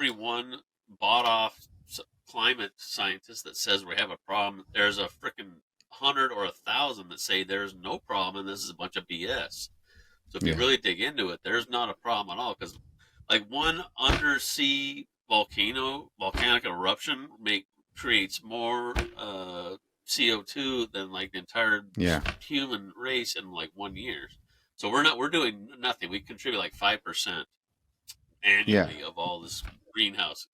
every one bought off climate scientist that says we have a problem, there's a freaking 100 or 1,000 that say there's no problem and this is a bunch of BS. So if you Yeah. really dig into it, there's not a problem at all, because like one undersea volcanic eruption creates more CO2 than like the entire Yeah. human race in like 1 year. So we're doing nothing. We contribute like 5% Yeah. annually of all this greenhouse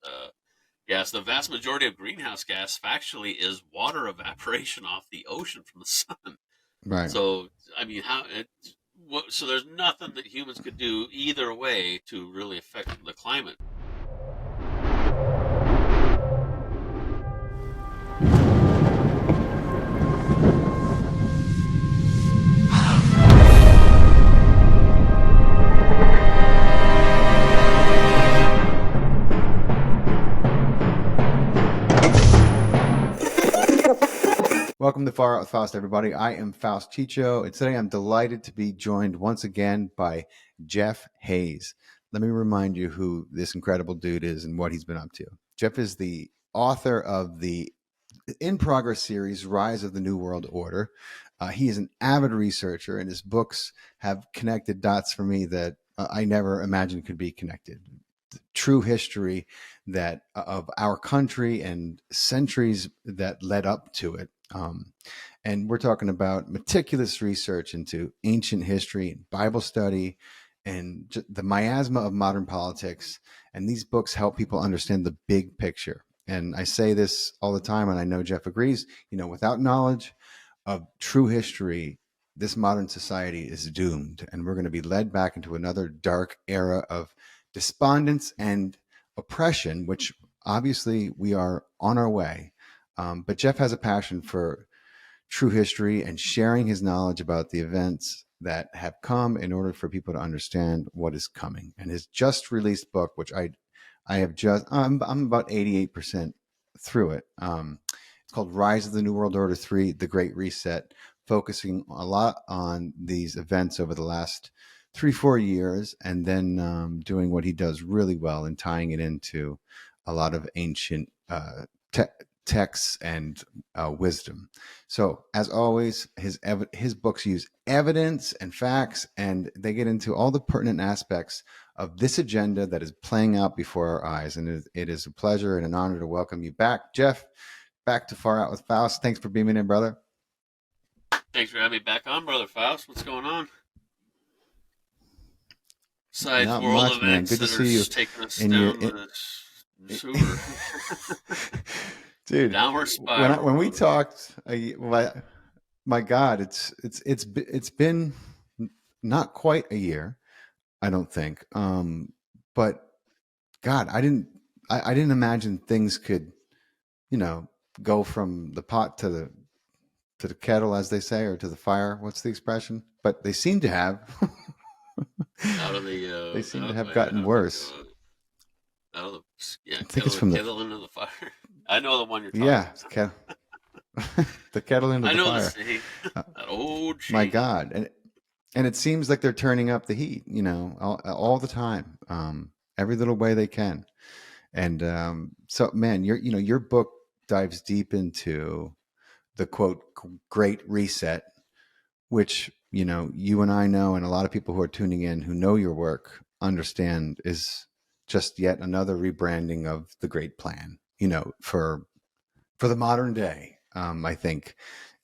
gas. The vast majority of greenhouse gas factually is water evaporation off the ocean from the sun. Right. So I mean, so there's nothing that humans could do either way to really affect the climate. Welcome to Far Out with Faust, everybody. I am Faust Chicho, and today I'm delighted to be joined once again by Jeff Hayes. Let me remind you who this incredible dude is and what he's been up to. Jeff is the author of the In Progress series, Rise of the New World Order. He is an avid researcher, and his books have connected dots for me that I never imagined could be connected. True history that of our country and centuries that led up to it. And we're talking about meticulous research into ancient history and Bible study and the miasma of modern politics. And these books help people understand the big picture. And I say this all the time, and I know Jeff agrees, without knowledge of true history, this modern society is doomed. And we're going to be led back into another dark era of despondence and oppression, which obviously we are on our way. But Jeff has a passion for true history and sharing his knowledge about the events that have come in order for people to understand what is coming. And his just released book, which I'm about 88% through it. It's called Rise of the New World Order 3, The Great Reset, focusing a lot on these events over the last 3-4 years, and then doing what he does really well and tying it into a lot of ancient texts and wisdom. So, as always, his books use evidence and facts, and they get into all the pertinent aspects of this agenda that is playing out before our eyes. And it is a pleasure and an honor to welcome you back, Jeff, back to Far Out with Faust. Thanks for being in, brother. Thanks for having me back on, Brother Faust. What's going on? Besides Not world much, man. events Good to that see you. are taking us In down your, the sewer. dude, Downward spiral. when we talked, my God, it's been not quite a year, I don't think. But God, I didn't imagine things could, go from the pot to the kettle, as they say, or to the fire. What's the expression? But they seem to have. Out of the They seem to have gotten worse. out of the I think it's from the kettle into the fire. I know the one you're talking yeah, the kettle into I the know the fire. saying. That old My saying. God, and it seems like they're turning up the heat, all the time, every little way they can. And so, man, your book dives deep into the quote Great Reset, which you and I know, and a lot of people who are tuning in who know your work understand is just yet another rebranding of the Great Plan. For the modern day, I think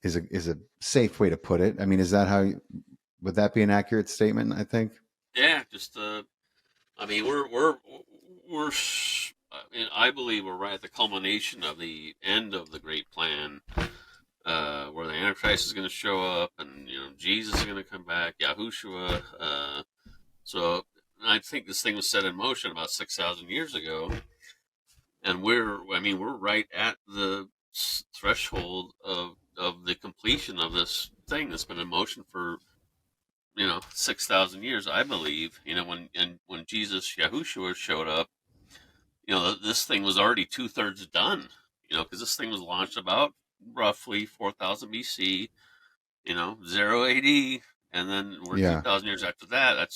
is a safe way to put it. I mean, would that be an accurate statement? I think. Yeah, just I mean, I believe we're right at the culmination of the end of the Great Plan, where the Antichrist is going to show up, and Jesus is going to come back, Yahushua. So I think this thing was set in motion about 6,000 years ago, and we're right at the threshold of the completion of this thing that's been in motion for 6,000 years, I believe. When Jesus Yahushua showed up, this thing was already 2/3 done. Because this thing was launched about roughly 4,000 BC. 0 AD, and then we're Yeah. 2,000 years after that. That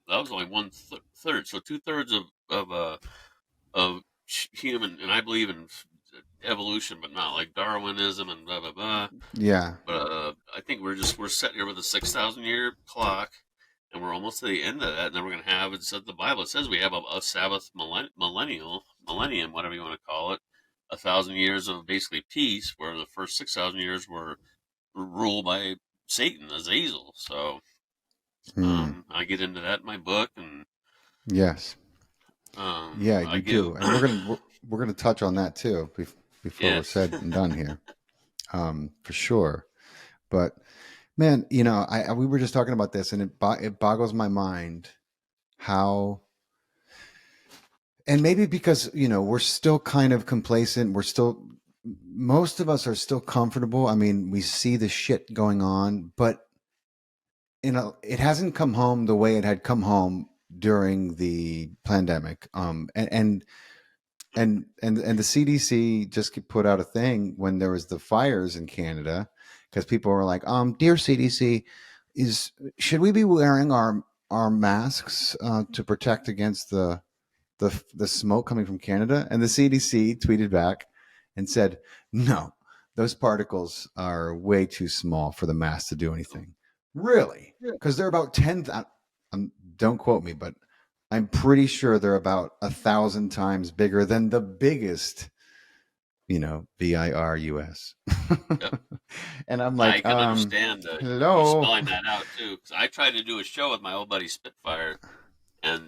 was only 1/3. So 2/3 human, and I believe in evolution, but not like Darwinism and blah blah blah. Yeah. But I think we're set here with a 6,000 year clock, and we're almost to the end of that. And then we're going to have, it says the Bible, it says we have a Sabbath millennium, whatever you want to call it, 1,000 years of basically peace, where the first 6,000 years were ruled by Satan, Azazel. So Hmm. I get into that in my book, and Yes. Yeah, I you give do, and we're gonna touch on that too before we're yes, said and done here, for sure. But man, we were just talking about this, and it boggles my mind how, and maybe because we're still kind of complacent, most of us are still comfortable. I mean, we see the shit going on, but it hasn't come home the way it had come home during the pandemic. And the CDC just put out a thing when there was the fires in Canada, because people were like, dear CDC, should we be wearing our masks to protect against the smoke coming from Canada? And the CDC tweeted back and said, no, those particles are way too small for the mask to do anything. Really? Because they're about 10. Don't quote me, but I'm pretty sure they're about 1,000 times bigger than the biggest, VIRUS. And I'm I like, can understand you hello. spelling that out too, because I tried to do a show with my old buddy Spitfire, and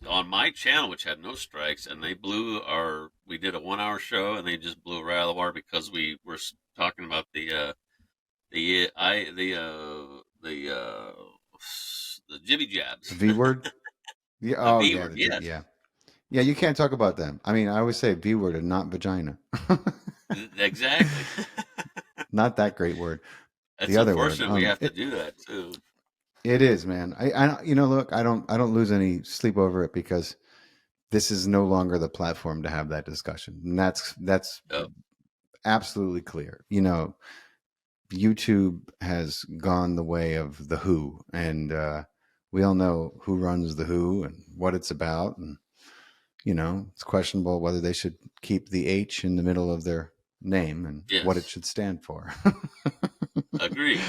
on my channel, which had no strikes, and they blew our. We did a 1 hour show, and they just blew it right out of the water because we were talking about the jibby jabs, V word? Yeah. the Oh, V yeah. word. Yes, Yeah. Yeah. You can't talk about them. I mean, I always say V word and not vagina. exactly. Not that great word. It's The other word. unfortunate we have to do that too. It is, man. Look, I don't lose any sleep over it, because this is no longer the platform to have that discussion. And that's Oh, absolutely clear. YouTube has gone the way of the Who, and we all know who runs the Who and what it's about. And, it's questionable whether they should keep the H in the middle of their name and what it yes, should stand for. agreed.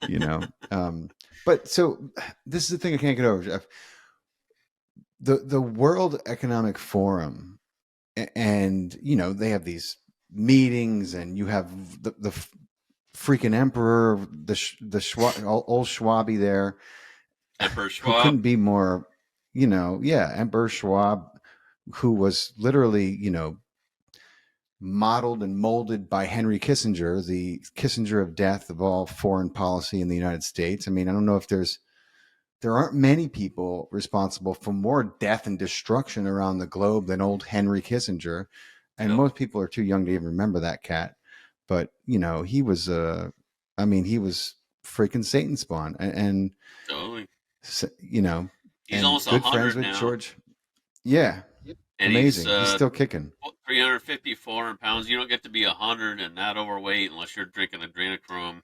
you know, but so this is the thing I can't get over, Jeff. The World Economic Forum, and they have these meetings, and you have the freaking emperor, the Schwab, old Schwabi there, Emperor who Schwab. couldn't be more, yeah, Emperor Schwab, who was literally, modeled and molded by Henry Kissinger, the Kissinger of death of all foreign policy in the United States. I mean, I don't know if there aren't many people responsible for more death and destruction around the globe than old Henry Kissinger. And Yep, most people are too young to even remember that cat. But, he was, he was freaking Satan spawn, and totally. you know, He's and almost good friends 100 with now, George. Yeah. and he's Amazing. He's still kicking. 350, 400 pounds. You don't get to be 100 and not overweight unless you're drinking adrenochrome.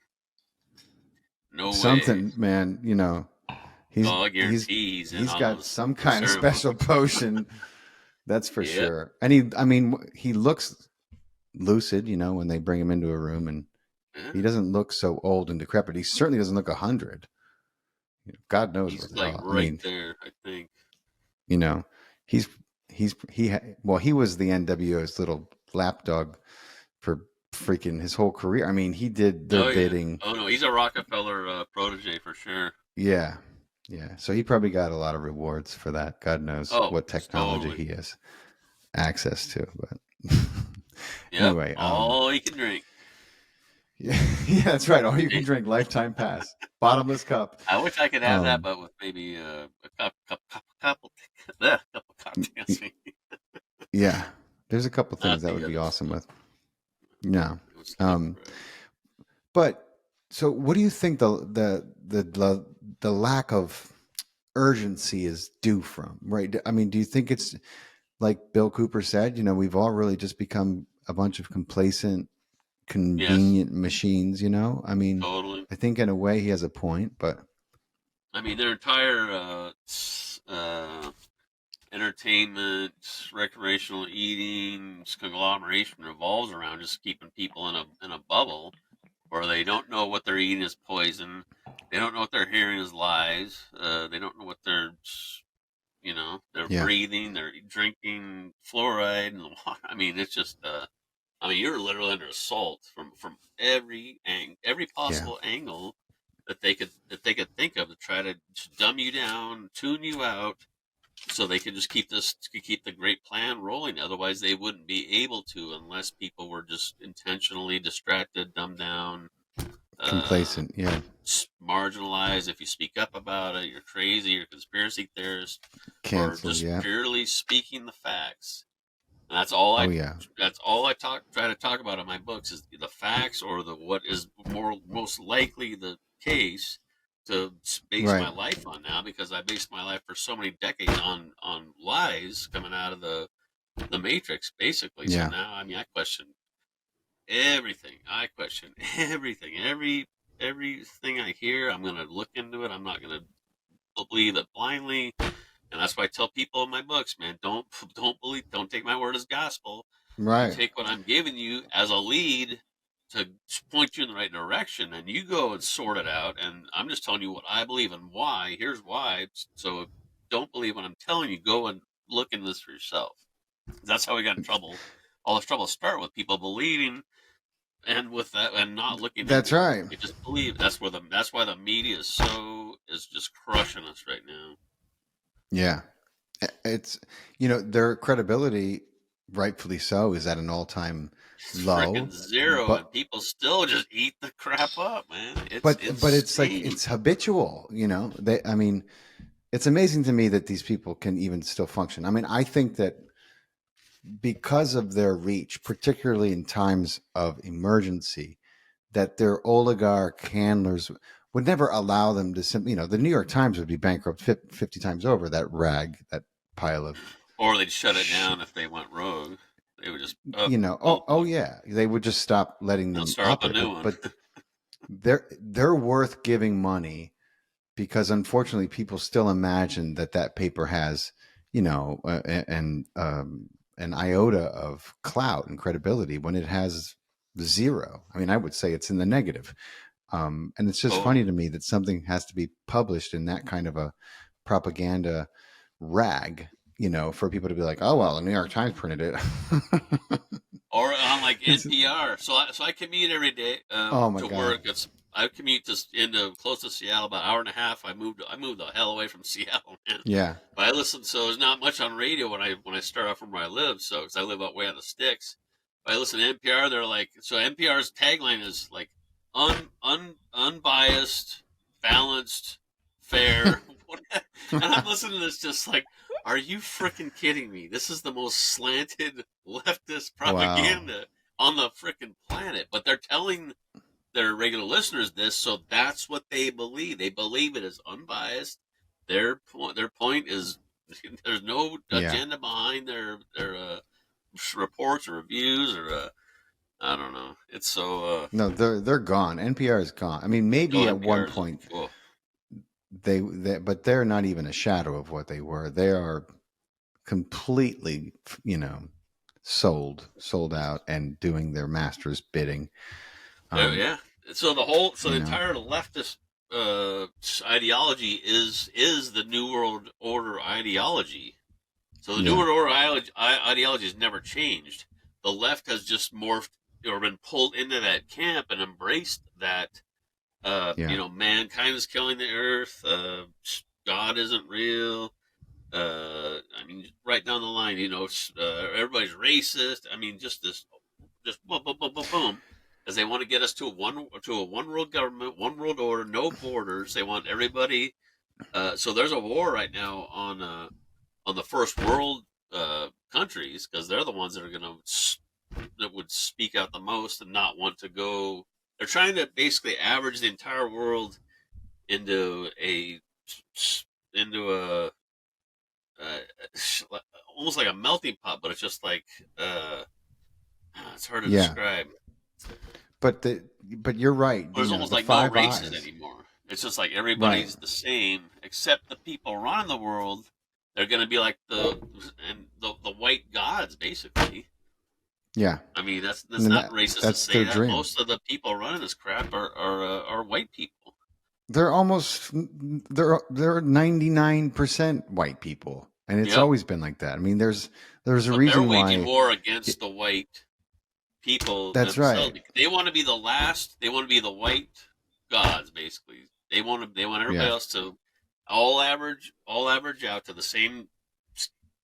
No way. Something, man, he's, Oh, I he's, guarantee he's in he's on got those some kind of special ceremonies. potion. That's for Yep. sure. And he looks lucid, when they bring him into a room, and he Yeah. doesn't look so old and decrepit. He certainly doesn't look 100. God knows He's what the like hell. I right mean, there, I think. you know, he's well, he was the NWO's little lapdog for freaking his whole career. I mean, he did their Oh, yeah. bidding. Oh, no. He's a Rockefeller protege for sure. Yeah. Yeah. So he probably got a lot of rewards for that. God knows Oh, what technology totally. he has access to. But Yep. anyway, All he can drink. yeah, yeah, that's right. All you can drink, lifetime pass, bottomless cup. I wish I could have that, Um, but with maybe couple cocktails. yeah, there's a couple things Not that the would be other awesome stuff. with. No. It would skip Um, right. but so what do you think the lack of urgency is due from, right? I mean, do you think it's like Bill Cooper said, we've all really just become a bunch of complacent, Yes, convenient machines, I mean, totally. I think in a way he has a point, but I mean, their entire entertainment, recreational eating, conglomeration revolves around just keeping people in a bubble where they don't know what they're eating is poison, they don't know what they're hearing is lies, they don't know what they're Yeah. breathing, they're drinking fluoride and water. I mean, it's just I mean, you're literally under assault from every Yeah. possible angle that they could think of to try to dumb you down, tune you out, so they could just keep the great plan rolling. Otherwise, they wouldn't be able to unless people were just intentionally distracted, dumbed down, uh, Complacent. Yeah. marginalized. If you speak up about it, you're crazy, you're a conspiracy theorist, or Canceled. just Yeah. purely speaking the facts. And that's all Oh I yeah. that's all I try to talk about in my books is the facts or the what is most likely the case to base my Right. life on now, because I based my life for so many decades on lies coming out of the matrix basically. So Yeah. now, I mean, I question everything. I question everything. Everything I hear, I'm going to look into it. I'm not going to believe it blindly. And that's why I tell people in my books, man, don't take my word as gospel. You Right. take what I'm giving you as a lead to point you in the right direction, and you go and sort it out. And I'm just telling you what I believe and why. Here's why. So don't believe what I'm telling you. Go and look into this for yourself. That's how we got in trouble. All this trouble start with people believing and with that and not looking That's into it. right. They just believe. That's why the media is just crushing us right now. Yeah. It's their credibility, rightfully so, is at an all-time It's freaking low. zero, But and people still just eat the crap up, man. It's but it's like insane. it's habitual. They. I mean, it's amazing to me that these people can even still function. I mean, I think that because of their reach, particularly in times of emergency, that their oligarch handlers would never allow them to simply, the New York Times would be bankrupt 50 times over, that rag, that pile of Or they'd shut it shit. down if they went rogue. They would just Oh yeah, they would just stop letting they'll them start up a operate. new But one. but they're worth giving money because unfortunately people still imagine that paper has an iota of clout and credibility when it has zero. I mean, I would say it's in the negative. And it's just funny Totally. to me that something has to be published in that kind of a propaganda rag, for people to be like, oh well, the New York Times printed it. Or on like It's, NPR. So I commute every day oh my to god. work. I commute into close to Seattle, about an hour and a half. I moved the hell away from Seattle, man. Yeah. But I listen. So there's not much on radio when I start off from where I live. So because I live out way on the sticks, but I listen to NPR. They're like, so NPR's tagline is like unbiased, balanced, fair. And I'm listening to this just like, are you freaking kidding me? This is the most slanted leftist Wow. propaganda on the freaking planet. But they're telling their regular listeners this, so that's what they believe. They believe it is unbiased. Their point is there's no Yeah. agenda behind their reports or reviews or I don't know. It's so No, they're gone. NPR is gone. I mean, maybe at one NPR is point oh, but they're not even a shadow of what they were. They are completely, sold out and doing their master's bidding. Um, yeah. So the you know, entire leftist uh, ideology is the New World Order ideology. So the New yeah, World Order ideology has never changed. The left has just morphed or been pulled into that camp and embraced that. yeah, Mankind is killing the earth. God isn't real. I mean, right down the line, everybody's racist. I mean, just boom, boom, boom, boom, boom, because they want to get us to a one world government, one world order, no borders. They want everybody. So there's a war right now on the first world countries, because they're the ones that would speak out the most and not want to go. They're trying to basically average the entire world into a almost like a melting pot, but it's just like it's hard to yeah. describe. But you're right. There's almost The like no Five races Eyes. anymore. It's just like Right. everybody's the same, except the people running the world. They're going to be like the white gods, basically. Yeah. I mean, that's And not racist to that's say their that. dream. Most of the people running this crap are white people. They're almost they're 99% white people, and it's Yep. always been like that. I mean, there's a But they're reason waging why. war against the white people That's themselves. right. They want to be the last. They want to be the white gods, basically. They want everybody Yeah. else to all average out to the same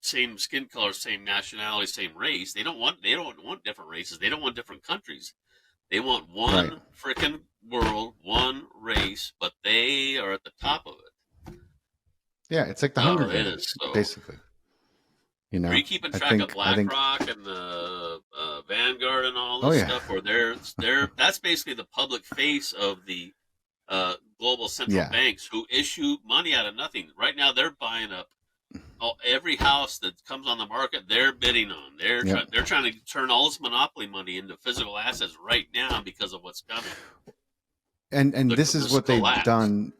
skin color, same nationality, same race. They don't want different races. They don't want different countries. They want Right. one freaking world, one race, but they are at the top of it. Yeah, it's like the Hunger Oh, it is Games, so. basically. Are you keeping I track of think BlackRock and the Vanguard and all oh this yeah. stuff? Where they're that's basically the public face of the global central Yeah. banks who issue money out of nothing. Right now, they're buying up every house that comes on the market. They're bidding on. Yep. They're trying to turn all this monopoly money into physical assets right now because of what's coming. And this is This what they've collapse. done,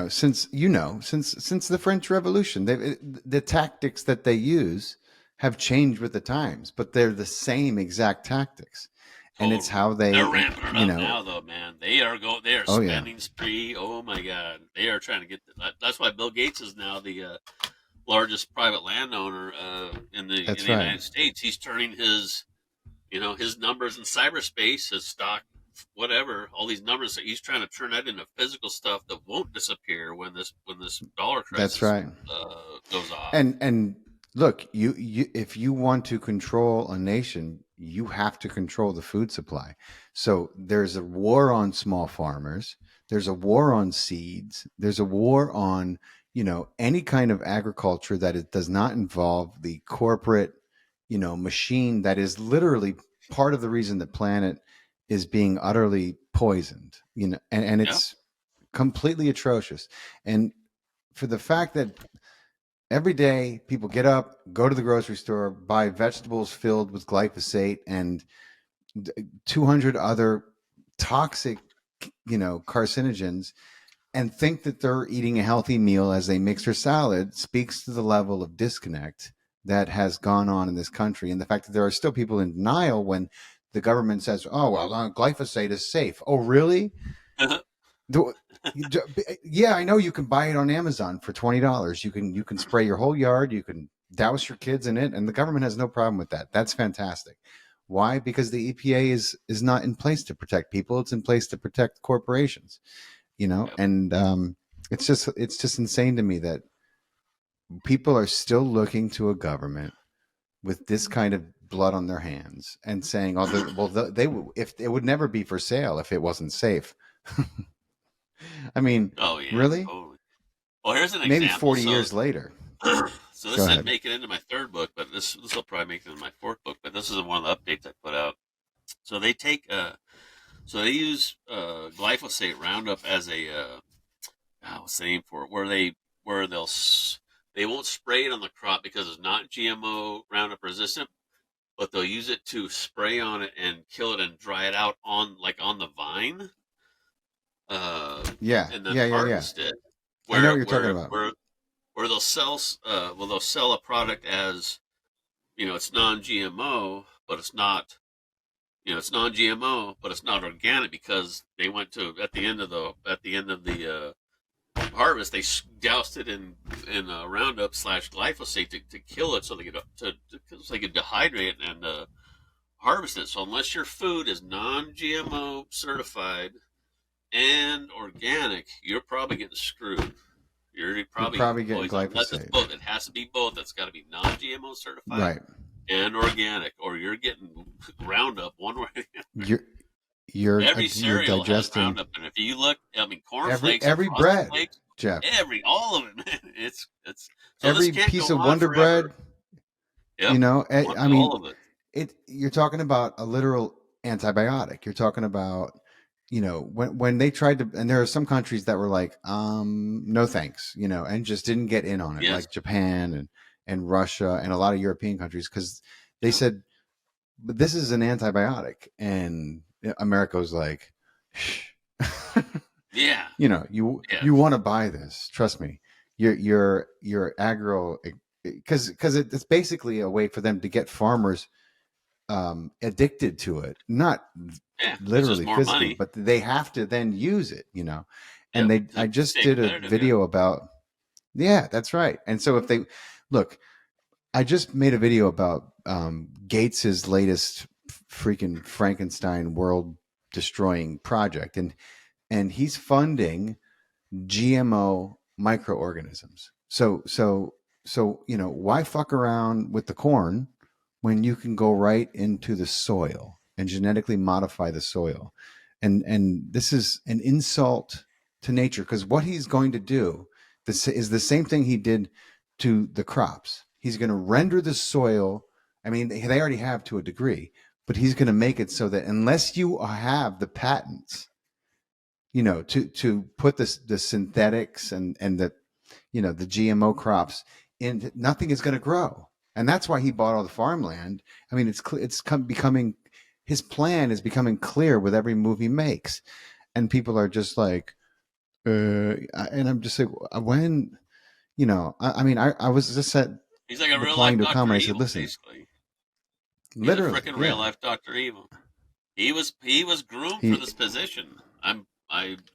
since the French Revolution. The tactics that they use have changed with the times, but they're the same exact tactics. And it's Totally. how They're they, ramping it up now, though, man. They are oh yeah. spending spree. Oh my God, they are trying to get. That's why Bill Gates is now the largest private landowner in That's the right. United States. He's turning his numbers in cyberspace, his stock, whatever, all these numbers. He's trying to turn that into physical stuff that won't disappear when this dollar That's crisis right. goes off. And look, you if you want to control a nation, you have to control the food supply. So there's a war on small farmers, there's a war on seeds, there's a war on, any kind of agriculture that it does not involve the corporate, machine that is literally part of the reason the planet is being utterly poisoned, and Yeah. it's completely atrocious. And for the fact that every day people get up, go to the grocery store, buy vegetables filled with glyphosate and 200 other toxic, carcinogens, and think that they're eating a healthy meal as they mix their salad, speaks to the level of disconnect that has gone on in this country. And the fact that there are still people in denial when the government says, oh, well, glyphosate is safe. Oh, really? Do, yeah, I know you can buy it on Amazon for $20. You can spray your whole yard. You can douse your kids in it, and the government has no problem with that. That's fantastic. Why? Because the EPA is not in place to protect people. It's in place to protect corporations. Yep. And it's just insane to me that people are still looking to a government with this kind of blood on their hands and saying, "Oh, well, they if it would never be for sale if it wasn't safe." I mean, Oh yeah, really? totally. Well, here's an Maybe example. 40 years later. So Go this didn't ahead. make it into my third book, but this will probably make it into my fourth book. But this is one of the updates I put out. So they take so they use glyphosate Roundup as a what's the name for it? Where they won't spray it on the crop because it's not GMO Roundup resistant, but they'll use it to spray on it and kill it and dry it out on the vine, uh, Yeah, and then yeah, yeah, yeah. harvest it. I know Where what you're talking where about. where where they'll sell a product as it's non-GMO, but it's not it's non-GMO, but it's not organic because they went to at the end of the harvest they doused it in Roundup / glyphosate to kill it so they could dehydrate it and harvest it. So unless your food is non-GMO certified and organic, you're probably getting screwed. You're You're probably getting probably getting poisoned unless it's glyphosate. both. It has to be both. It's got to be non-GMO certified Right. and organic, or you're getting Roundup one way or the other. You're you're Every you're cereal has digesting Roundup, and if you look, I mean, every cornflakes and every frosted bread, flakes, Jeff. all of it, man. It's so this Every can't piece go of on Wonder forever. Bread, Yep, I all mean, of it. you're talking about a literal antibiotic. You're talking about, when they tried to, and there are some countries that were like, no thanks, and just didn't get in on it, Yes. like Japan and Russia and a lot of European countries, because they Yep. said, but this is an antibiotic, and America was like, shh. Yeah. You Yes. you want to buy this, trust me. your agro, because it's basically a way for them to get farmers addicted to it, not Yeah, it's just literally more physically, money. but they have to then use it, you know. And Yep, I to just stay did a competitive. Yeah. video about, yeah, that's right. And so if they look, I just made a video about Gates's latest freaking Frankenstein world destroying project, and he's funding GMO microorganisms. So you know, why fuck around with the corn when you can go right into the soil and genetically modify the soil? And this is an insult to nature, because what he's going to do, this is the same thing he did to the crops. He's going to render the soil, I mean, they already have to a degree, but he's going to make it so that unless you have the patents, you know, to put the synthetics and the, you know, the GMO crops in, nothing is going to grow. And that's why he bought all the farmland. I mean, becoming, his plan is becoming clear with every move he makes, and people are just like, and I'm just like, when, you know, I mean, I was just He's like a real replying life to a Doctor comment. I said, Evil, listen, basically. He's a literally, freaking real yeah, life Doctor Evil. He was groomed for he, this position. I'm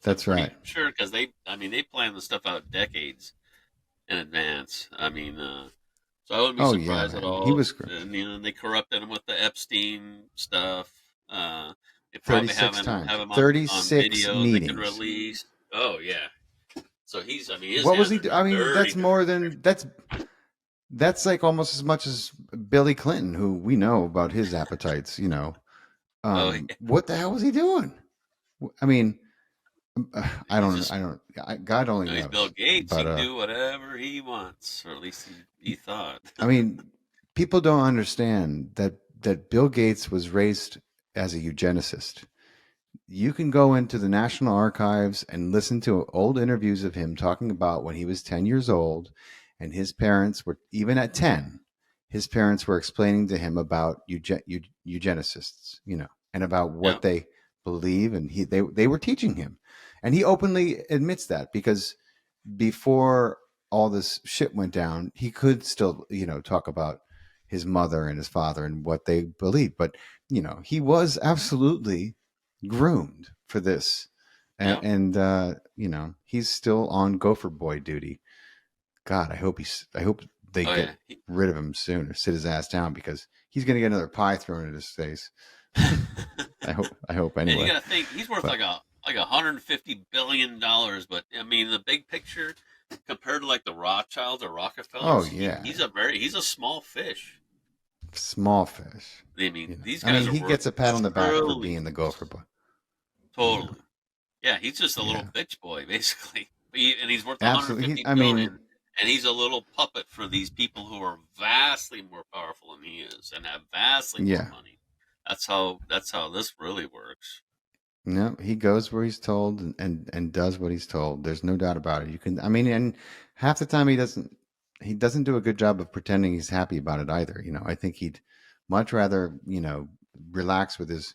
that's right. pretty sure because they planned the stuff out decades in advance. So I wouldn't be Oh yeah, surprised at man, he all. was And they corrupted him with the Epstein stuff. They probably 36 times, have him on 36 video. They could meetings. release. Oh yeah. So his What was hands he are I just mean, dirty, that's dirty. more than that's like almost as much as Billy Clinton, who we know about his appetites, you know. Oh yeah. What the hell was he doing? I mean, I He's don't just God only he's Bill knows. Gates. He But can do whatever he wants, or at least he thought. I mean, people don't understand that Bill Gates was raised as a eugenicist. You can go into the National Archives and listen to old interviews of him talking about when he was 10 years old, and his parents were, even at 10, his parents were explaining to him about eugenicists, you know, and about Yeah. what they believe, and they were teaching him. And he openly admits that, because before all this shit went down, he could still, you know, talk about his mother and his father and what they believe. But, you know, he was absolutely groomed for this. Yeah. You know, he's still on Gopher Boy duty. God, I hope they Oh get yeah. rid of him soon or sit his ass down, because he's going to get another pie thrown in his face. I hope And you anyway. got to think he's worth But like $150 billion. But I mean, the big picture compared to like the Rothschilds or oh Rockefellers, yeah, he's a small fish. small fish. I mean, You know, these I guys mean, are he worth gets a pat on the back for being trillions. the Gopher Boy. You know, Totally. Yeah, he's just a little yeah, bitch boy, basically. And he's worth absolutely. 150 I mean, billion, and he's a little puppet for these people who are vastly more powerful than he is and have vastly more yeah, money. That's how this really works. no, he goes where he's told, and does what he's told. There's no doubt about it. You can, I mean, and half the time he doesn't do a good job of pretending he's happy about it either. You know, I think he'd much rather, you know, relax with his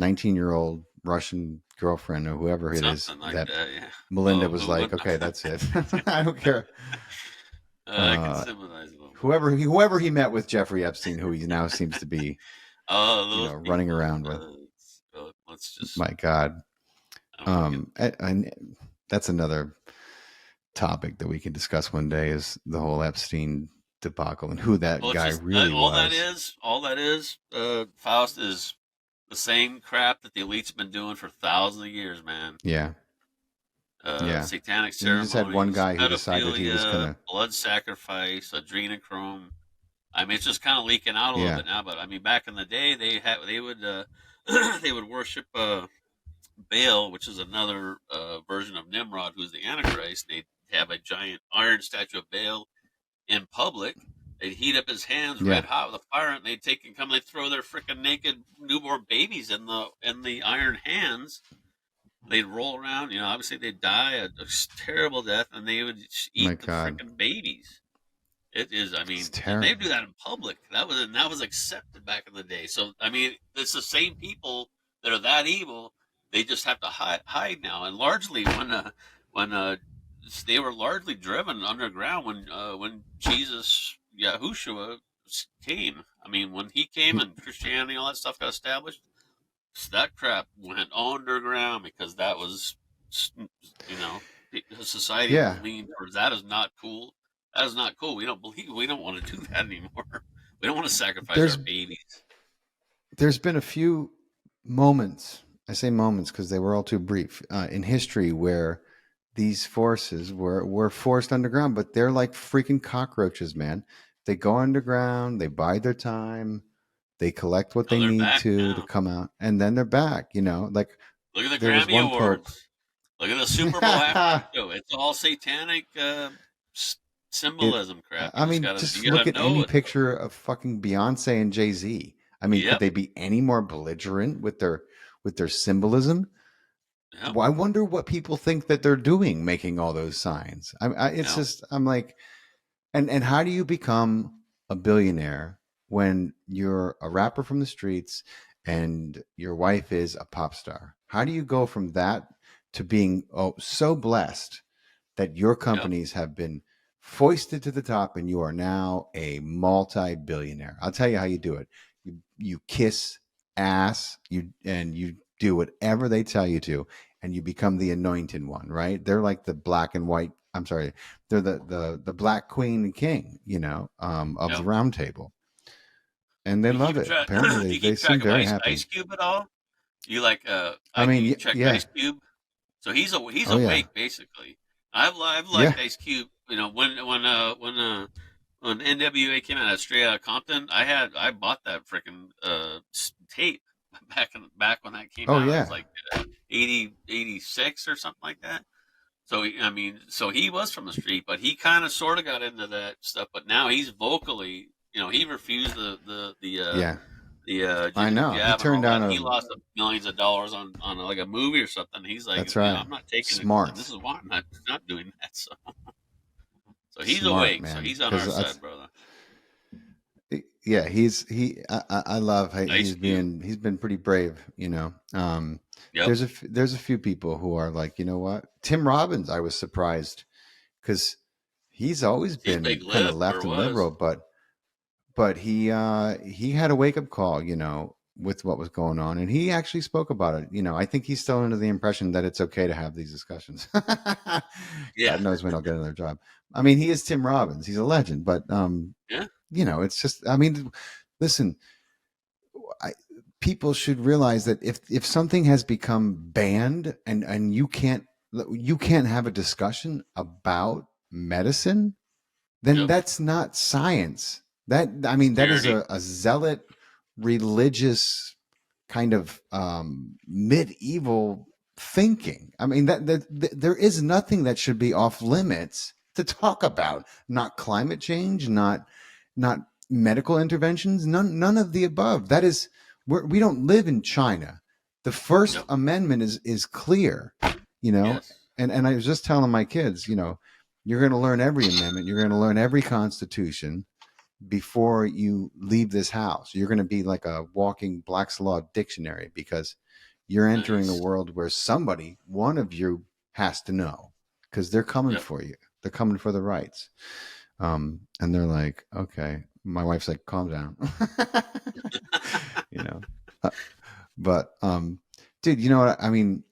19-year-old Russian girlfriend or whoever it is Something like that that, yeah. Melinda Oh, was who like, wouldn't? okay, that's it. I don't care. I can Uh, sympathize a little bit. whoever he met with Jeffrey Epstein, who he now seems to be, Oh, you those know, running people. around with. Let's just. My God. I don't want to get. That's another topic that we can discuss one day, is the whole Epstein debacle and who that Well, it's guy just really all that was. is. All that is. Faust is the same crap that the elite's been doing for thousands of years, man. Yeah. Yeah. Satanic You just had one ceremonies, guy who decided he was pedophilia, gonna. blood sacrifice, adrenochrome. I mean, it's just kind of leaking out a little Yeah. bit now, but I mean, back in the day, they would they would worship Baal, which is another version of Nimrod, who's the Antichrist. They'd have a giant iron statue of Baal in public. They'd heat up his hands red Yeah. hot with a fire, and they'd throw their freaking naked newborn babies in the iron hands. They'd roll around, obviously they'd die a terrible death, and they would My eat the God. freaking babies. It is, I It's mean, and they terrible. do that in public. That was accepted back in the day. So I mean, it's the same people that are that evil. They just have to hide now. And largely, when they were largely driven underground when Jesus Yahushua came. I mean, when he came and Christianity and all that stuff got established, that crap went underground because that was, you know, the society Yeah, leaned towards that is not cool. That is not cool. We don't want to do that anymore. We don't want to sacrifice our there's babies. there's been a few moments. I say moments because they were all too brief in history where these forces were forced underground, but they're like freaking cockroaches, man. They go underground, they bide their time, they collect what Oh, they they're need back to now. come out, and then they're back. Like Look at the there was Grammy one pope. Awards. Look at the Super Bowl halftime show. It's all satanic It, symbolism crap. I mean, just You look gotta at know any it. picture of fucking Beyonce and Jay Z. I mean, could Yep, they be any more belligerent with their symbolism? yep, Well, I wonder what people think that they're doing, making all those signs. It's yep. just, I'm like, and how do you become a billionaire when you're a rapper from the streets and your wife is a pop star? How do you go from that to being so blessed that your Yep. companies have been foisted to the top and you are now a multi-billionaire? I'll tell you how you do it. You kiss ass, you do whatever they tell you to, and you become the anointed one, right? They're like the black and white, I'm sorry, they're the black queen and king, of the Yep. round table. And they You love keep it. track? Apparently Do they, you they keep seem track of very Ice happy. Cube at all? You like I mean, you check Ice yeah. Cube? So he's Oh yeah. awake basically. I've Yeah. liked Ice Cube. You know when NWA came out of Straight Outta Compton, I bought that freaking tape back when that came Oh out. It was yeah. like 86 or something like that. So I mean, so he was from the street, but he kind of sort of got into that stuff. But now he's vocally, he refused Yeah. the I jibby know. He jab and turned all that. down He a lost millions of dollars on like a movie or something. He's like, That's right. I'm not taking it, and this Smart. is why I'm not doing that. So he's Smart, awake. So man. he's on Because our that's side, brother. yeah. I love how Ice Cube. he's been pretty brave. Yep. There's a few people who are like, you know what, Tim Robbins. I was surprised because he's always He's been big kind of lip or left and was. liberal, but he had a wake up call, with what was going on, and he actually spoke about it. I think he's still under the impression that it's okay to have these discussions. Yeah. God knows when I'll get another job. I mean, he is Tim Robbins; he's a legend. But Yeah. it's just. I mean, listen, I, people should realize that if something has become banned and you can't have a discussion about medicine, then Yep. that's not science. That I mean, that is Tyranny. a zealot religious kind of medieval thinking. I mean, there is nothing that should be off limits to talk about. Not climate change, not medical interventions, none of the above. That is, we don't live in China. The First Yep. Amendment is clear, you know. Yes. And I was just telling my kids, you're going to learn every amendment. You're going to learn every constitution before you leave this house. You're going to be like a walking Black's Law dictionary because you're entering a Nice. world where one of you has to know because they're coming Yep. for you. They're coming for the rights. And they're like, okay. My wife's like, calm down. you know, Uh, but dude, you know what? I mean,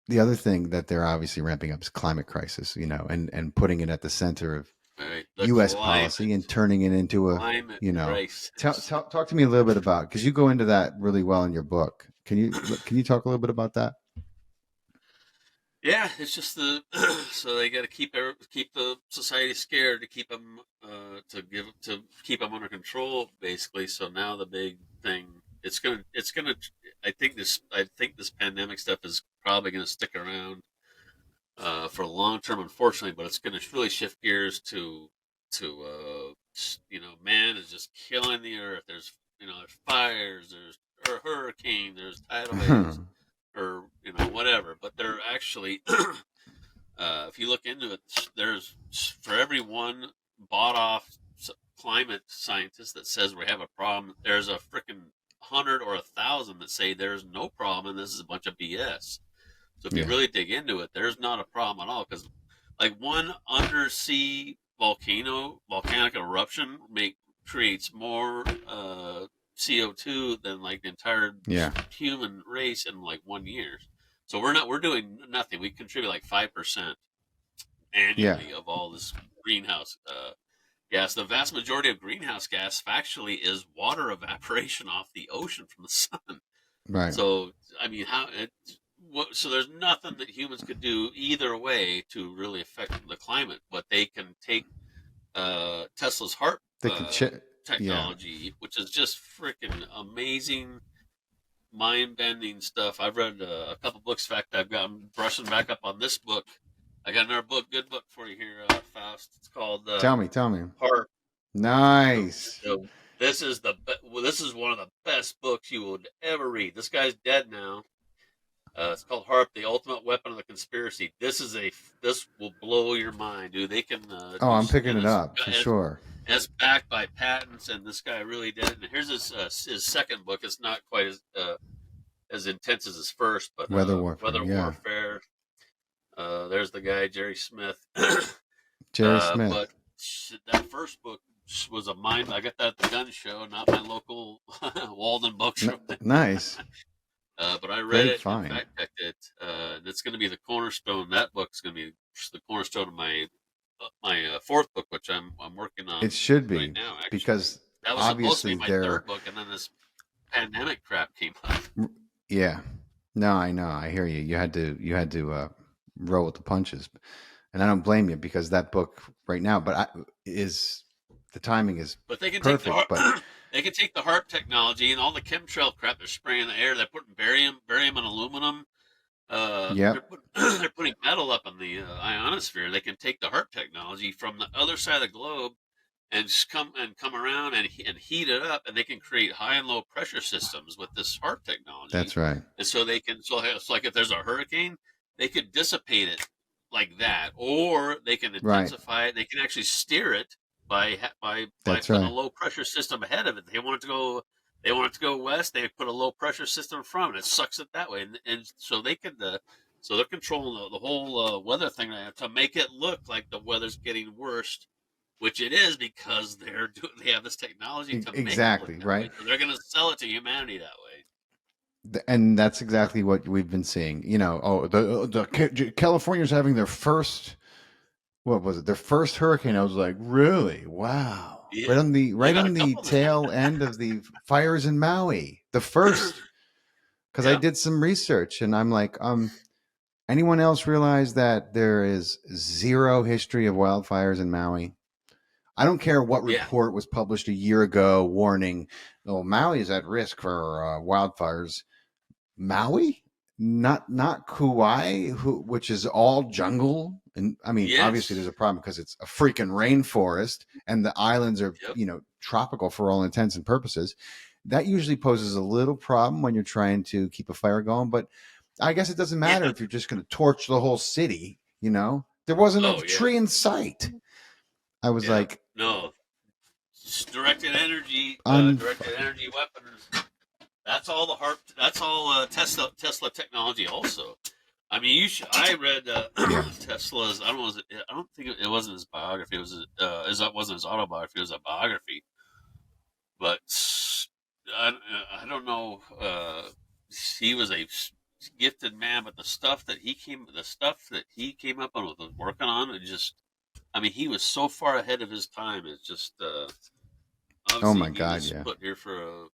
the other thing that they're obviously ramping up is climate crisis, and putting it at the center of All right. The U.S. policy and turning it into climate you know, crisis. talk to me a little bit about because you go into that really well in your book. Can you talk a little bit about that? Yeah, it's just so they got to keep the society scared to keep them to keep them under control basically. So now the big thing it's gonna I think this pandemic stuff is probably gonna stick around for long term, unfortunately, but it's gonna really shift gears to man is just killing the earth. There's fires, there's hurricane, there's tidal waves or whatever, but they're actually if you look into it, there's for every one bought off climate scientist that says we have a problem, there's a freaking 100 or 1,000 that say there's no problem and this is a bunch of BS. So if you Yeah. really dig into it, there's not a problem at all because like one undersea volcanic eruption creates more CO2 than like the entire Yeah. human race in like 1 year. So we're doing nothing. We contribute like 5% Yeah. annually of all this greenhouse gas. The vast majority of greenhouse gas factually is water evaporation off the ocean from the sun. Right. So I mean, so there's nothing that humans could do either way to really affect the climate. But they can take Tesla's heart They can yeah. technology, which is just freaking amazing, mind-bending stuff. I've read a couple books. In fact, I'm brushing back up on this book. I got another book, good book for you here, Faust. It's called Tell me. Heart. Nice. This is one of the best books you would ever read. This guy's dead now. It's called HARP, the ultimate weapon of the conspiracy. This will blow your mind, dude. They can Oh, I'm picking it up for sure. It's backed by patents, and this guy really did it. And here's his second book. It's not quite as intense as his first, but Weather Warfare. Warfare. There's the guy Jerry Smith. Jerry Smith. But that first book was a mind. I got that at the gun show, not my local Walden bookshop. Nice. But I read it, fine. and fact-checked it. It's going to be the cornerstone. That book's going to be the cornerstone of my fourth book, which I'm working on. It should be right now, because that was obviously supposed to be my third book, and then this pandemic crap came up. Yeah, no, I know. I hear you. You had to roll with the punches, and I don't blame you because that book right now, the timing is. But they can perfect, they can take the HARP technology and all the chemtrail crap they're spraying in the air. They're putting barium and aluminum. They're putting metal up in the ionosphere. They can take the HARP technology from the other side of the globe and come around and heat it up, and they can create high and low pressure systems with this HARP technology. That's right. And so they can it's like if there's a hurricane, they could dissipate it like that, or they can intensify it. They can actually steer it by putting a low pressure system ahead of it. They want it to go west. They put a low pressure system in front, and it sucks it that way. And so they could, so they're controlling the whole weather thing to make it look like the weather's getting worse, which it is because they have this technology to exactly make it right. So they're going to sell it to humanity that way. And that's exactly what we've been seeing. You know, the California's having their first. What was it? Their first hurricane. I was like, really? Wow. Yeah. Right on the tail end of the fires in Maui. The first. Because I did some research and I'm like, anyone else realize that there is zero history of wildfires in Maui? I don't care what report was published a year ago warning, Maui is at risk for wildfires. Maui? Not Kauai, which is all jungle. And I mean, obviously there's a problem because it's a freaking rainforest and the islands are, tropical for all intents and purposes. That usually poses a little problem when you're trying to keep a fire going. But I guess it doesn't matter if you're just going to torch the whole city. There wasn't a tree in sight. I was like, no, it's directed energy weapons. That's all the HARP. That's all Tesla technology. Also, I mean, I read Tesla's. I don't think it wasn't his biography. It wasn't his autobiography. It was a biography. But I don't know. He was a gifted man, but the stuff that he came up with working on, he was so far ahead of his time. It's just oh my God, put here for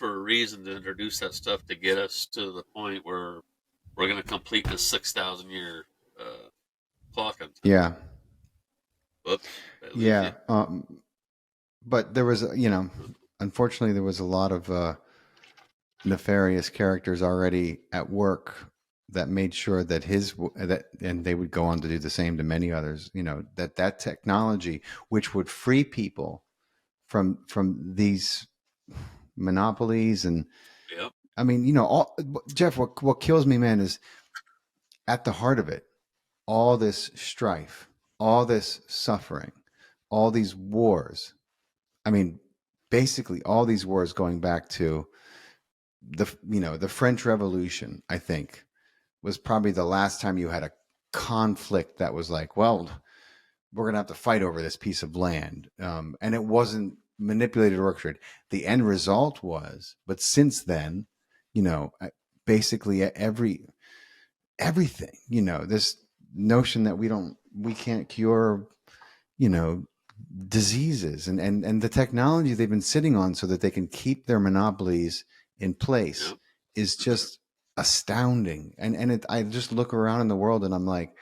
a reason to introduce that stuff to get us to the point where we're going to complete this 6,000 year clock. Yeah. Whoops, yeah. But there was, unfortunately, there was a lot of nefarious characters already at work that made sure that and they would go on to do the same to many others. That technology, which would free people from these monopolies, and I mean, Jeff, what kills me, man, is at the heart of it, all this strife, all this suffering, all these wars. I mean, basically all these wars going back to the French Revolution, I think, was probably the last time you had conflict that was like, well, we're going to have to fight over this piece of land. And it wasn't manipulated or orchestrated. The end result was, but since then, basically everything, this notion that we can't cure, you know, diseases and the technology they've been sitting on so that they can keep their monopolies in place Yep. is just astounding. I just look around in the world and I'm like,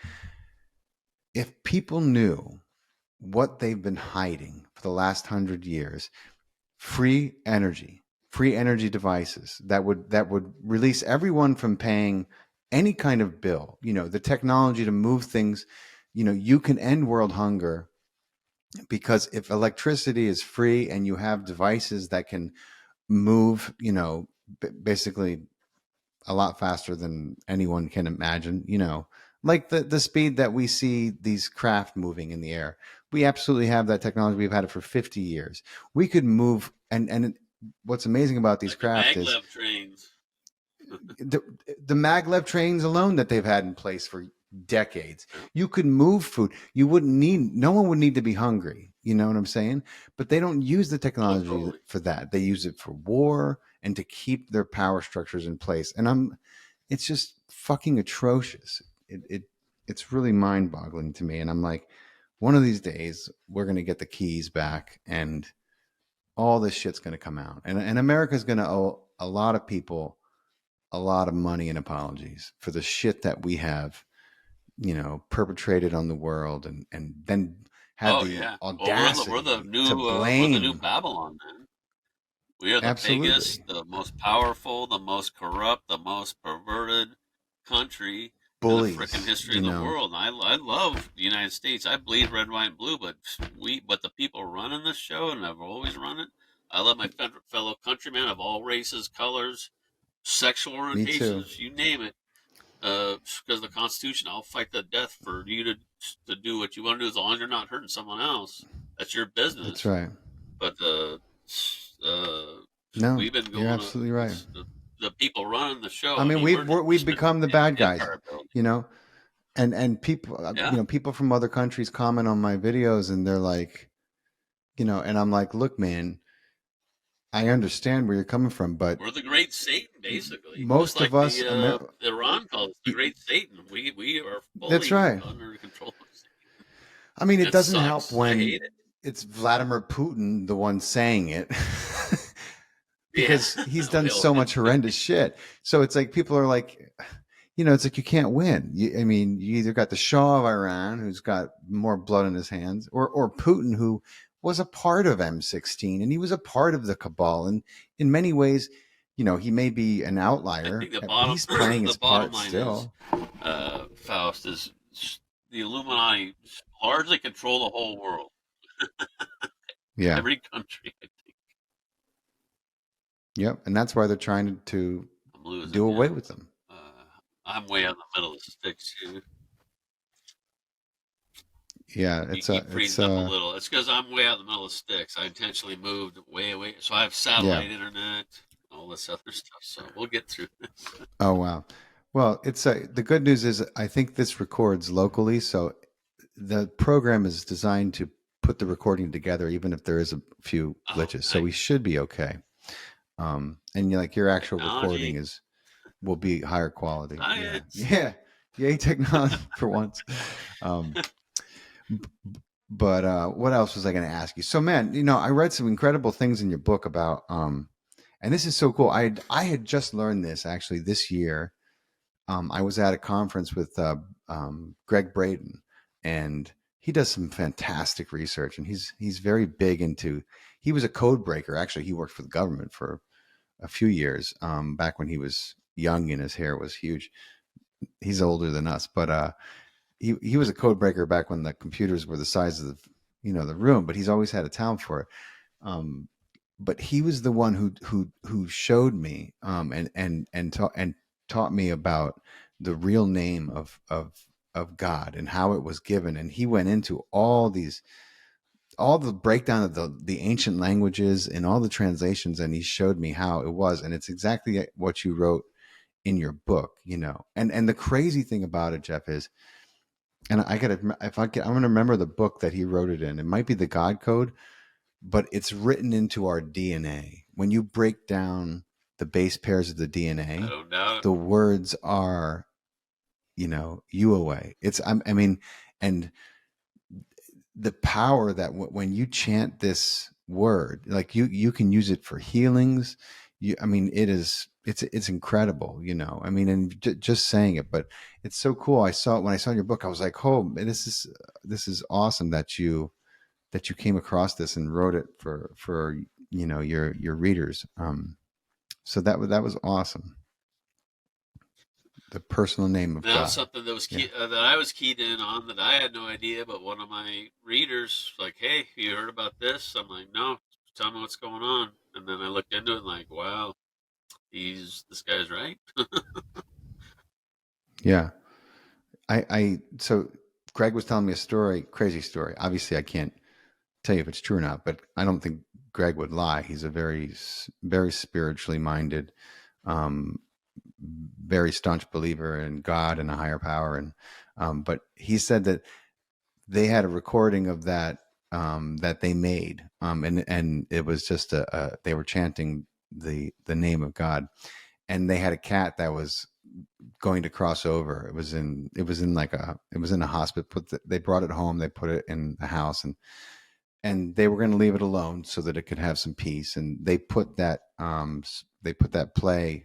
if people knew what they've been hiding for the last 100 years, free energy, free energy devices that would release everyone from paying any kind of bill, the technology to move things, you can end world hunger because if electricity is free and you have devices that can move, basically a lot faster than anyone can imagine, like the speed that we see these craft moving in the air. We absolutely have that technology. We've had it for 50 years. We could move. And what's amazing about these Like the craft is maglev trains. the, the maglev trains alone that they've had in place for decades. Yep. You could move food. No one would need to be hungry. You know what I'm saying? But they don't use the Oh, technology totally. for that. They use it for war and to keep their power structures in place. It's just fucking atrocious. It's really mind boggling to me. And I'm like, one of these days we're going to get the keys back and all this shit's going to come out. And America's going to owe a lot of people a lot of money and apologies for the shit that we have, perpetrated on the world and then had Oh the yeah. Well, audacity to we're the new blame. Babylon, man. We are the Absolutely. biggest, the most powerful, the most corrupt, the most perverted country in the frickin' Bullies, history of the world. And I love the United States. I bleed red, white, and blue. But the people running this show and have always run it. I love my fellow countrymen of all races, colors, sexual Me too. orientations, you name it. Because the Constitution, I'll fight the death for you to do what you want to do as long as you're not hurting someone else. That's your That's business. right. But uh, No, we've been you're going to absolutely right. the people running the show. I I mean, mean, we've become the in bad guys, empire building. you know, and people, Yeah, people from other countries comment on my videos and they're like, and I'm like, look, man, I understand where you're coming from, but we're the great Satan, basically. Just most of like us, Iran calls us the great Satan. We are that's fully right. under control of Satan. I mean, it It doesn't help sucks. I when hate it. it's Vladimir Putin, the one saying it, Yeah, because he's done well, so much horrendous shit. So it's like people are like, it's like you can't win. I mean, you either got the Shah of Iran, who's got more blood in his hands, or Putin, who was a part of M16 and he was a part of the cabal. And in many ways, he may be an I outlier, think the but bottom he's playing his the bottom part line is, still. Faust, is the Illuminati largely control the whole world, Yeah. every country. Yep. And that's why they're trying to I'm losing do you. away with them. I'm way out in the middle of the sticks here. Yeah. You keep freezing up a little. It's because I'm way out in the middle of the sticks. I intentionally moved way away, so I have Yeah. satellite internet, all this other stuff. So we'll get through this. Oh, wow. Well, the good news is I think this records locally. So the program is designed to put the recording together, even if there is a few Oh, glitches. So we nice should be okay. And your actual recording technology, will be higher quality. Yeah. science. Yeah. Yay, technology for once. Um, but what else was I going to ask you? So, man, I read some incredible things in your book about, and this is so cool. I had just learned this actually this year. I was at a conference with Greg Braden, and he does some fantastic research, and he's very big into. He was a code breaker. Actually, he worked for the government for a few years back when he was young and his hair was huge. He's older than us, but he was a code breaker back when the computers were the size of the room. But he's always had a talent for it. Um, but he was the one who showed me and taught me about the real name of God and how it was given. And he went into all the breakdown of the ancient languages and all the translations, and he showed me how it was. And it's exactly what you wrote in your book. And the crazy thing about it, Jeff, is And I gotta, if I can, I'm gonna remember the book that he wrote it in. It might be the God Code, but it's written into our DNA. When you break down the base pairs of the I DNA, don't doubt it. the words are, you away. I mean, and the power that when you chant this word, like you can use it for healings. I mean, it's incredible, I mean, and just saying it, but it's so cool. I saw it when I saw your book. I was like, oh, man, this is awesome that you came across this and wrote it for your readers. So that was awesome. The personal name of Now God. something that was Yeah. that I was keyed in on that I had no idea, but one of my readers like, "Hey, you heard about this?" I'm like, "No, tell me what's going on." And then I looked into it, and like, wow, this guy's right. Yeah. So Greg was telling me a story, crazy story. Obviously, I can't tell you if it's true or not, but I don't think Greg would lie. He's a very spiritually minded, um, very staunch believer in God and a higher power. And but he said that they had a recording of that they made, and it was just they were chanting the name of God, and they had a cat that was going to cross over. It was in a hospital. They brought it home. They put it in the house, and they were going to leave it alone so that it could have some peace. And they put that play,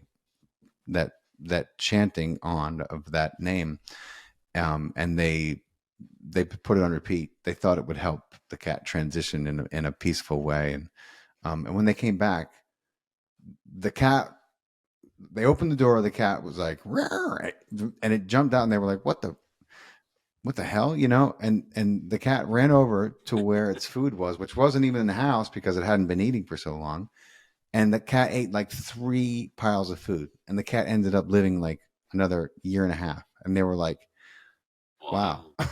that chanting on of that name, and they put it on repeat. They thought it would help the cat transition in a peaceful way. And when they came back, the cat they opened the door. The cat was like, "Rawr," and it jumped out, and they were like, what the hell, and the cat ran over to where its food was, which wasn't even in the house because it hadn't been eating for so long. And the cat ate like 3 piles of food, and the cat ended up living like another year and a half. And they were like, wow. Wow,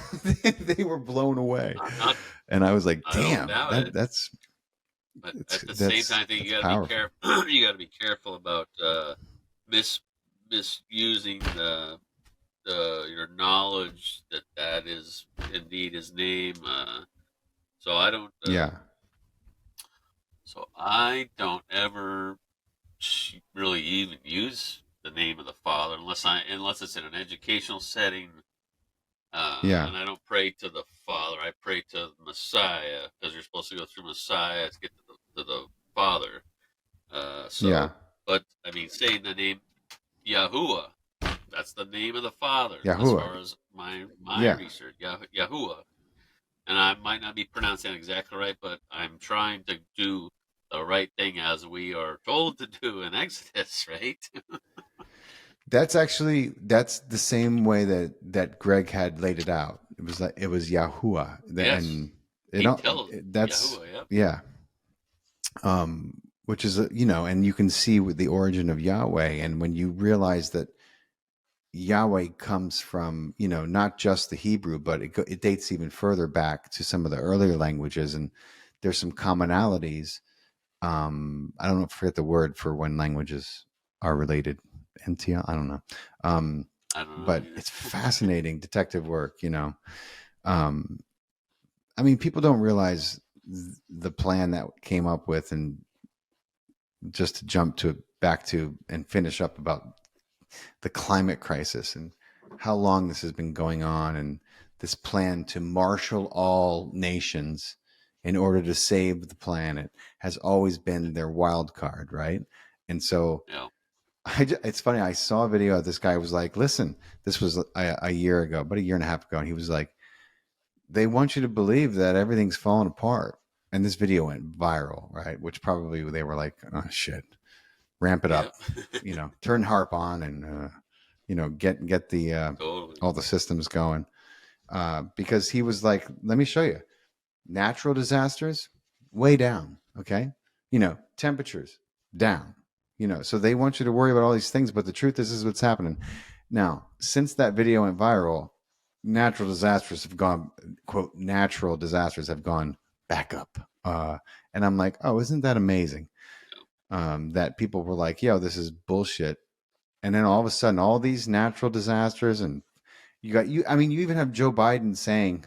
They were blown away. not, And I was like, I don't damn, doubt it. But at the same time, I think you that's got to be powerful. careful. You got to be careful about mis misusing your knowledge that is indeed his name. So I don't. Yeah. So I don't ever really even use the name of the Father unless it's in an educational setting. Yeah. And I don't pray to the Father. I pray to the Messiah because you're supposed to go through Messiah to get to the Father. Yeah. But I mean, saying the name Yahuwah, that's the name of the Father as Yahuwah. far as my Yeah. research. Yahuwah, and I might not be pronouncing it exactly right, but I'm trying to do the right thing as we are told to do in Exodus, right? That's the same way that Greg had laid it out. It was Yahuwah, Yes, and it he tells that's Yahuwah. Yep. yeah. Which is and you can see with the origin of Yahweh, and when you realize that Yahweh comes from not just the Hebrew, but it dates even further back to some of the earlier languages, and there's some commonalities. I don't know, forget the word for when languages are related. NTL, I don't know. Um, I don't know but either. it's fascinating detective work. Um, I mean, people don't realize the plan that came up with, and just to jump to back to and finish up about the climate crisis and how long this has been going on, and this plan to marshal all nations in order to save the planet has always been their wild card, right? And so Yeah. it's funny. I saw a video of this guy was like, listen, this was a year ago, about a year and a half ago. And he was like, they want you to believe that everything's falling apart. And this video went viral, right? Which probably they were like, oh, shit, ramp it Yep. up, turn harp on, and, get the, Totally. all the systems going. Because he was like, let me show you natural disasters way down. Okay. Temperatures down, so they want you to worry about all these things, but the truth is what's happening now. Since that video went viral, natural disasters have gone back up. And I'm like, oh, isn't that amazing? That people were like, yo, this is bullshit. And then all of a sudden all these natural disasters and you. I mean, you even have Joe Biden saying.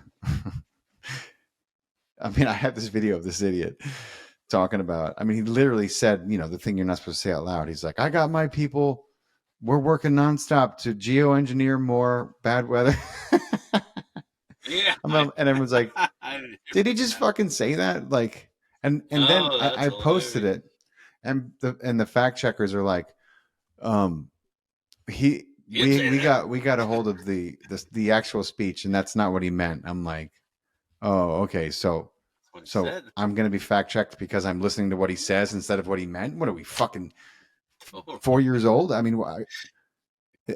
I mean, I have this video of this idiot talking about. I mean, he literally said, the thing you're not supposed to say out loud. He's like, "I got my people. We're working nonstop to geoengineer more bad weather." Yeah, And everyone's like, I didn't "Did he read just that. fucking say that?" Like, and then Oh, that's I posted hilarious. it, and the fact checkers are like, um, he He didn't say that. we got a hold of the actual speech, and that's not what he meant. I'm like, oh, okay, That's what he so said. I'm gonna be fact checked because I'm listening to what he says instead of what he meant. What are we fucking Totally. 4 years old? I mean,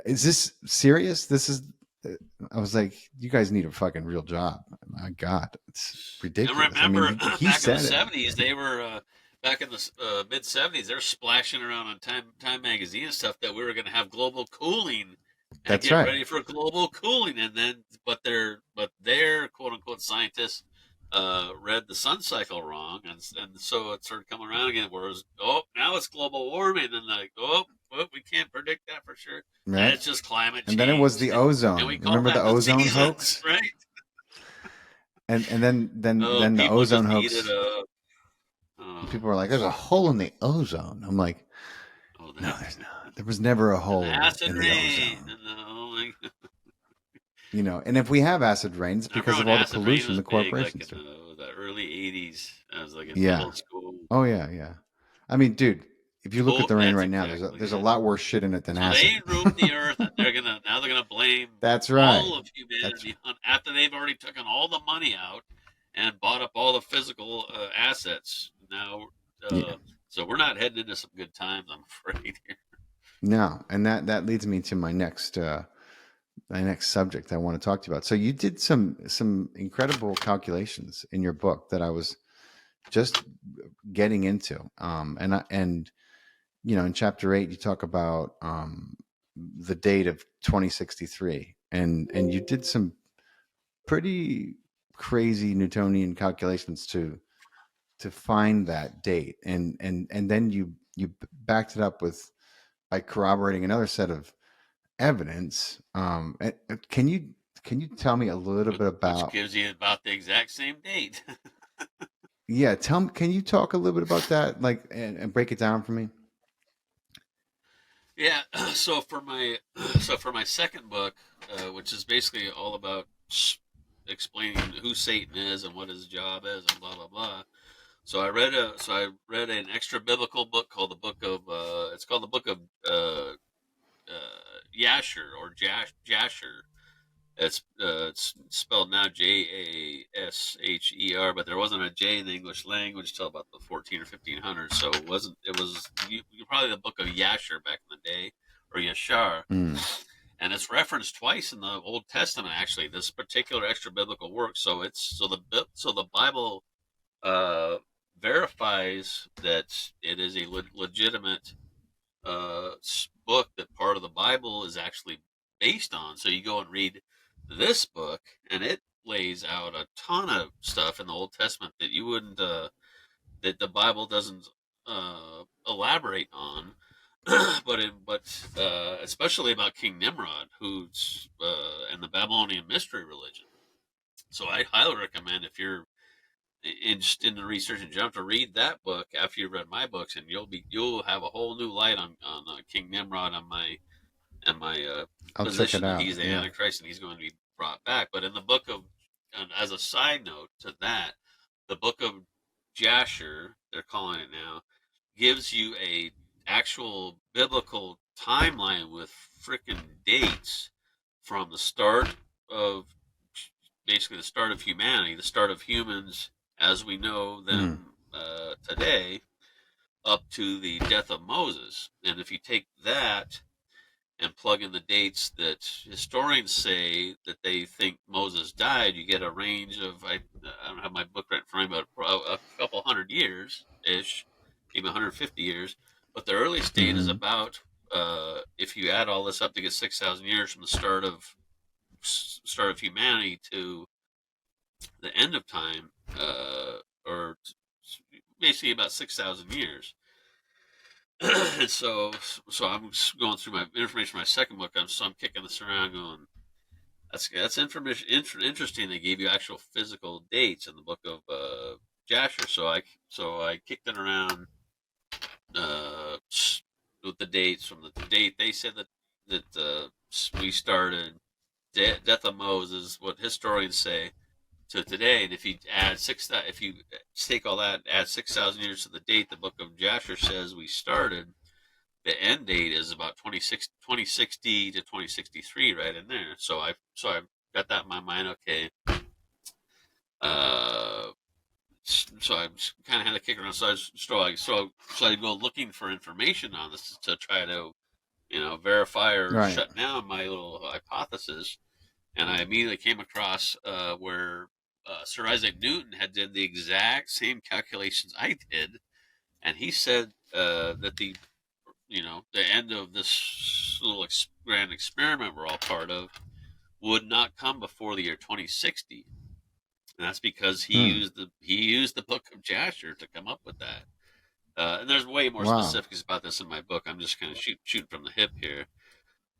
is this serious? This is. I was like, you guys need a fucking real job. My God, it's And ridiculous. I remember, mean, he back in the said it. '70s, they were back in the mid '70s. They're splashing around on Time magazine and stuff that we were going to have global cooling and That's get right. ready for global cooling. And then, but their quote unquote scientists read the sun cycle wrong, and so it started coming around again. Whereas, now it's global warming, and like, we can't predict that for sure. Right. It's just climate And then it was change, the and we ozone. call Remember the that the ozone seasons, hoax? right? And then the People ozone just eat it hoax. up. Oh, People were like, "There's a hole in the ozone." I'm like, oh, "No, that there's not. There was never a and hole acid in the rain, ozone." and oh my. And if we have acid rain, it's I remember because of when all the acid rain pollution was the big, like corporations in do. the early '80s. I was like in Yeah. middle school. Oh yeah, yeah. I mean, dude, if you look at Oh, the rain that's right now, exactly there's a it. lot worse shit in it than So acid. they ruled the earth, and they're gonna blame That's right. all of That's humanity after they've already taken all the money out and bought up all the physical assets. Now, yeah. so we're not heading into some good times, I'm afraid. No, and that leads me to my next subject I want to talk to you about. So you did some incredible calculations in your book that I was just getting into. And in chapter 8 you talk about the date of 2063, and you did some pretty crazy Newtonian calculations to find that date, and then you backed it up with by corroborating another set of evidence. Can you tell me a little bit Which about? gives you about the exact same date. Yeah, tell me. Can you talk a little bit about that, like, and break it down for me? Yeah. So for my second book, which is basically all about explaining who Satan is and what his job is and blah blah blah. So I read an extra biblical book called the book of it's called the book of Yasher or Jasher. It's spelled now Jasher, but there wasn't a J in the English language till about the 14 or 1500s. So it wasn't. It was probably the book of Yasher back in the day, or Yashar, Mm, and it's referenced twice in the Old Testament. Actually, this particular extra biblical work. So the Bible uh, verifies that it is a legitimate book that part of the Bible is actually based on. So you go and read this book, and it lays out a ton of stuff in the Old Testament that you wouldn't, that the Bible doesn't elaborate on. but especially about King Nimrod, who's and the Babylonian mystery religion. So I highly recommend if you're in the research and jump to read that book after you've read my books, and you'll have a whole new light on King Nimrod and my I'll check it position that out. he's the Yeah. Antichrist and he's going to be brought back. But in the book of, and as a side note to that, the book of Jasher, they're calling it now, gives you a actual biblical timeline with freaking dates from the start of basically the start of humanity, the start of humans as we know Mm, them today, up to the death of Moses. And if you take that and plug in the dates that historians say that they think Moses died, you get a range of, I don't have my book right in front of me, but a couple 100 years ish, maybe 150 years. But the earliest date is hmm about, if you add all this up, to get 6,000 years from the start of humanity to the end of time, or basically about 6,000 years. And so I'm going through my information for my second book. So I'm kicking this around, going, That's information interesting. They gave you actual physical dates in the book of Jasher. So I kicked it around uh, with the dates from the date they said that we started death of Moses, what historians say, to today. And if you add if you take all that, add 6,000 years to the date the book of Jasher says we started, the end date is about 2060 to 2063, right in there. So I got that in my mind. Okay, uh, so I kind of had to kick around. So I go looking for information on this to try to verify or Right. shut down my little hypothesis. And I immediately came across where Sir Isaac Newton had did the exact same calculations I did, and he said that the end of this little grand experiment we're all part of would not come before the year 2060, and that's because Hmm. he used the book of Jasher to come up with that. And there's way more Wow. specifics about this in my book. I'm just kind of shooting from the hip here.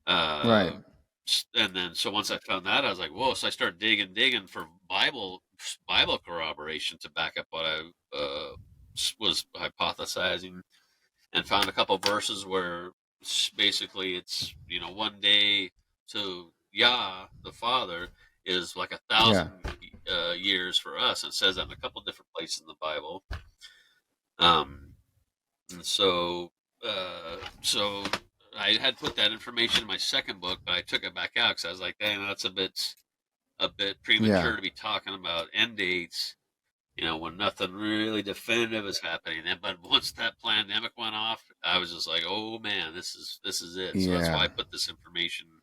Right. Uh, and then so once I found that, I was like, whoa! So I started digging for Bible corroboration to back up what I was hypothesizing, and found a couple verses where basically it's one day to Yah the Father is like a Yeah. thousand years for us. It says that in a couple different places in the Bible. Um, and so I had put that information in my second book, but I took it back out because I was like, dang, that's a bit Yeah. premature to be talking about end dates, when nothing really definitive is happening. But once that plandemic went off, I was just like, oh man, this is it. So that's why Yeah. I put this information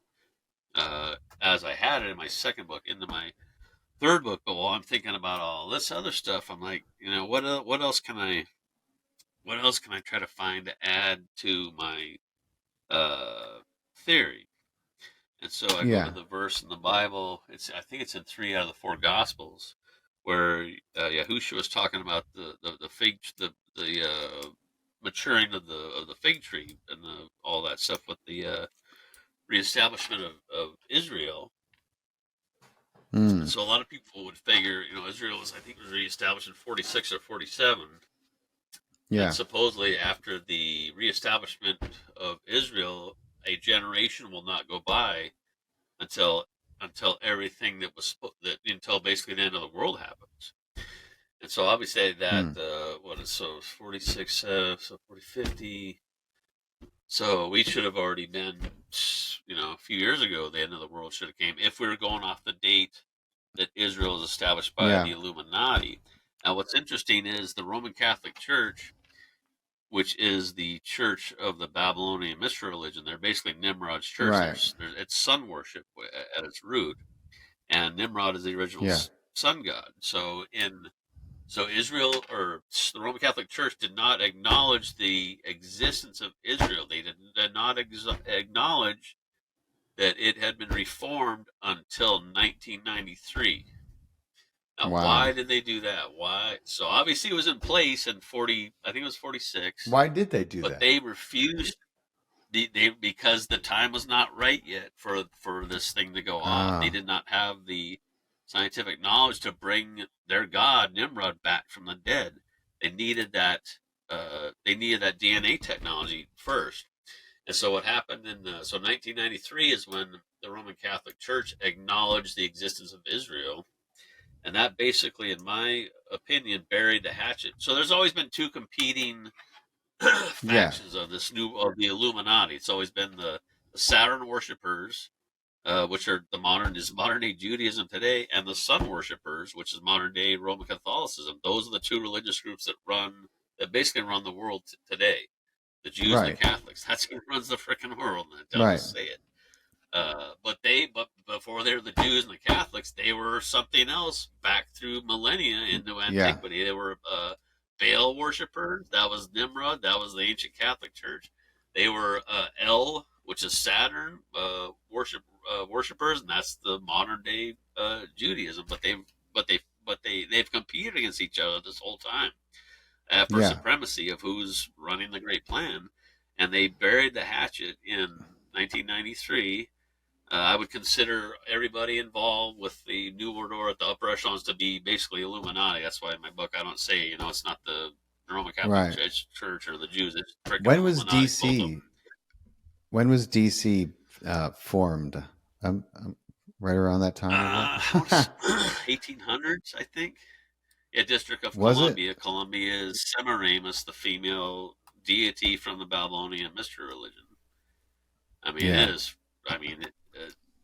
as I had it in my second book into my third book. But while I'm thinking about all this other stuff, I'm like, what else can I try to find to add to my uh, theory? And so I go to Yeah. the verse in the Bible. I think it's in 3 out of the 4 Gospels, where Yahushua was talking about the fig the maturing of the fig tree and all that stuff with the reestablishment of Israel. And Hmm. so a lot of people would figure, Israel was reestablished in 46 or 47, and Yeah. supposedly after the reestablishment of Israel, a generation will not go by until everything until basically the end of the world happens. And so obviously that Hmm. what is so 46 so 40 50. So we should have already been a few years ago the end of the world should have came if we were going off the date that Israel is established by Yeah. the Illuminati. Now what's interesting is the Roman Catholic Church, which is the church of the Babylonian mystery religion. They're basically Nimrod's church. Right. It's sun worship at its root, and Nimrod is the original Yeah. sun god. So Israel or the Roman Catholic Church did not acknowledge the existence of Israel. They did not acknowledge that it had been reformed until 1993. Now, Wow. why did they do that? Why? So obviously it was in place in 40. I think it was 46, Why did they do but that? they refused. Because the time was not right yet for this thing to go off. They Ah. did not have the scientific knowledge to bring their god Nimrod back from the dead. They needed that. They needed that DNA technology first. And so what happened so 1993 is when the Roman Catholic Church acknowledged the existence of Israel, and that basically, in my opinion, buried the hatchet. So there's always been two competing Yeah. factions of the Illuminati. It's always been the Saturn worshippers, which are modern day Judaism today, and the sun worshippers, which is modern day Roman Catholicism. Those are the two religious groups that basically run the world today. The Jews and the Right. Catholics. That's who runs the freaking world. And I'll Right. just say it. But before they were the Jews and the Catholics, they were something else back through millennia into Yeah. antiquity. They were Baal worshippers. That was Nimrod. That was the ancient Catholic Church. They were El, which is Saturn, worshippers, and that's the modern day Judaism. They've competed against each other this whole time for Yeah. supremacy of who's running the Great Plan, and they buried the hatchet in 1993 I would consider everybody involved with the New World Order at the upper echelons to be basically Illuminati. That's why in my book I don't say, it's not the Roman Catholic Right. Church or the Jews. It's freaking When was Illuminati, both of DC? them. When was DC formed? Right around that time as well. I want to 1800s, I think. Yeah, District of Was it? Columbia. Columbia is Semiramis, the female deity from the Babylonian mystery religion. I mean, it Yeah. is. I mean,